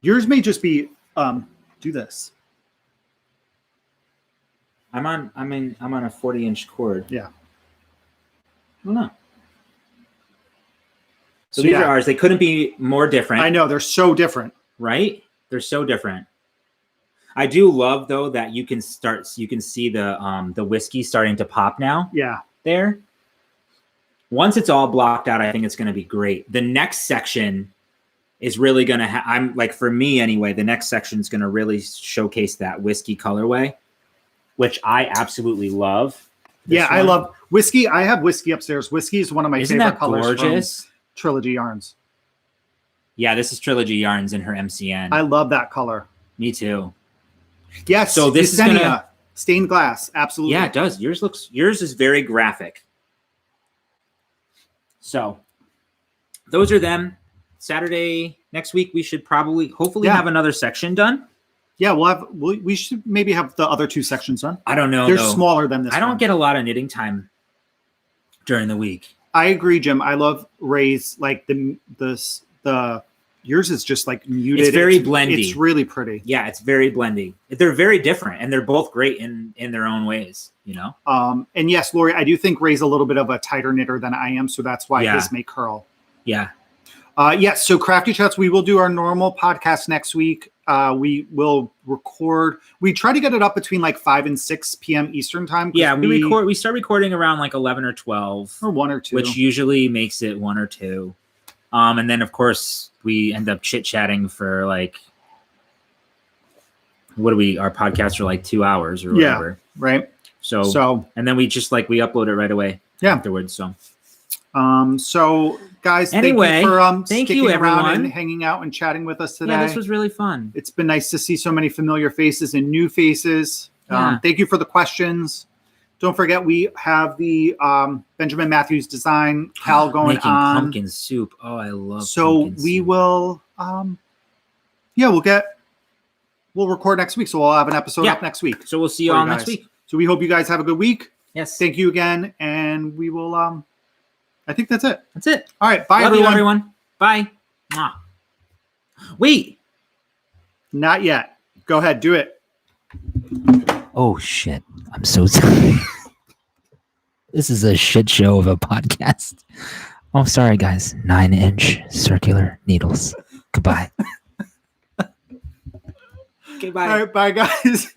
Yours may just be, do this. I'm on a 40-inch cord. Yeah. I don't know. So these are ours. They couldn't be more different. I know. They're so different. Right? They're so different. I do love, though, that you can see the whiskey starting to pop now. Yeah. There. Once it's all blocked out, I think it's going to be great. The next section is really going to for me anyway, the next section is going to really showcase that whiskey colorway, which I absolutely love. I love whiskey. I have whiskey upstairs. Whiskey is one of my favorite colors. Gorgeous? From Trilogy Yarns. Yeah, this is Trilogy Yarns in her MCN. I love that color. Me too. Yes. So this is gonna stained glass. Absolutely. Yeah, it does. Yours is very graphic. So those are them. Saturday next week we should hopefully have another section done. Yeah, we should maybe have the other two sections done. I don't know. They're smaller than this. I don't get a lot of knitting time during the week. I agree, Jim. I love Ray's like the yours is just like muted. It's very blendy. It's really pretty. Yeah, it's very blendy. They're very different and they're both great in their own ways, you know? And yes, Lori, I do think Ray's a little bit of a tighter knitter than I am, so that's why his may curl. Yeah. Yes, so Crafty Chats, we will do our normal podcast next week. We will record. We try to get it up between like 5 and 6 p.m. Eastern time. Yeah, we start recording around like 11 or 12. Or 1 or 2. Which usually makes it 1 or 2. And then, of course, we end up chit-chatting for like, our podcasts are like 2 hours or whatever. Yeah, right. So, and then we just we upload it right away afterwards. So, guys, anyway, thank you for sticking around and hanging out and chatting with us today. Yeah, this was really fun. It's been nice to see so many familiar faces and new faces. Thank you for the questions. Don't forget, we have the Benjamin Matthews design Cal going making on. Pumpkin soup. Oh, I love. So we will, we'll record next week. So we'll have an episode up next week. So we'll see you all next week. So we hope you guys have a good week. Yes. Thank you again, and we will. I think that's it. That's it. All right. Bye, everyone. Bye. Mwah. Wait. Not yet. Go ahead. Do it. Oh, shit. I'm so sorry. This is a shit show of a podcast. Oh, sorry, guys. 9-inch circular needles. Goodbye. Okay, bye. All right. Bye, guys.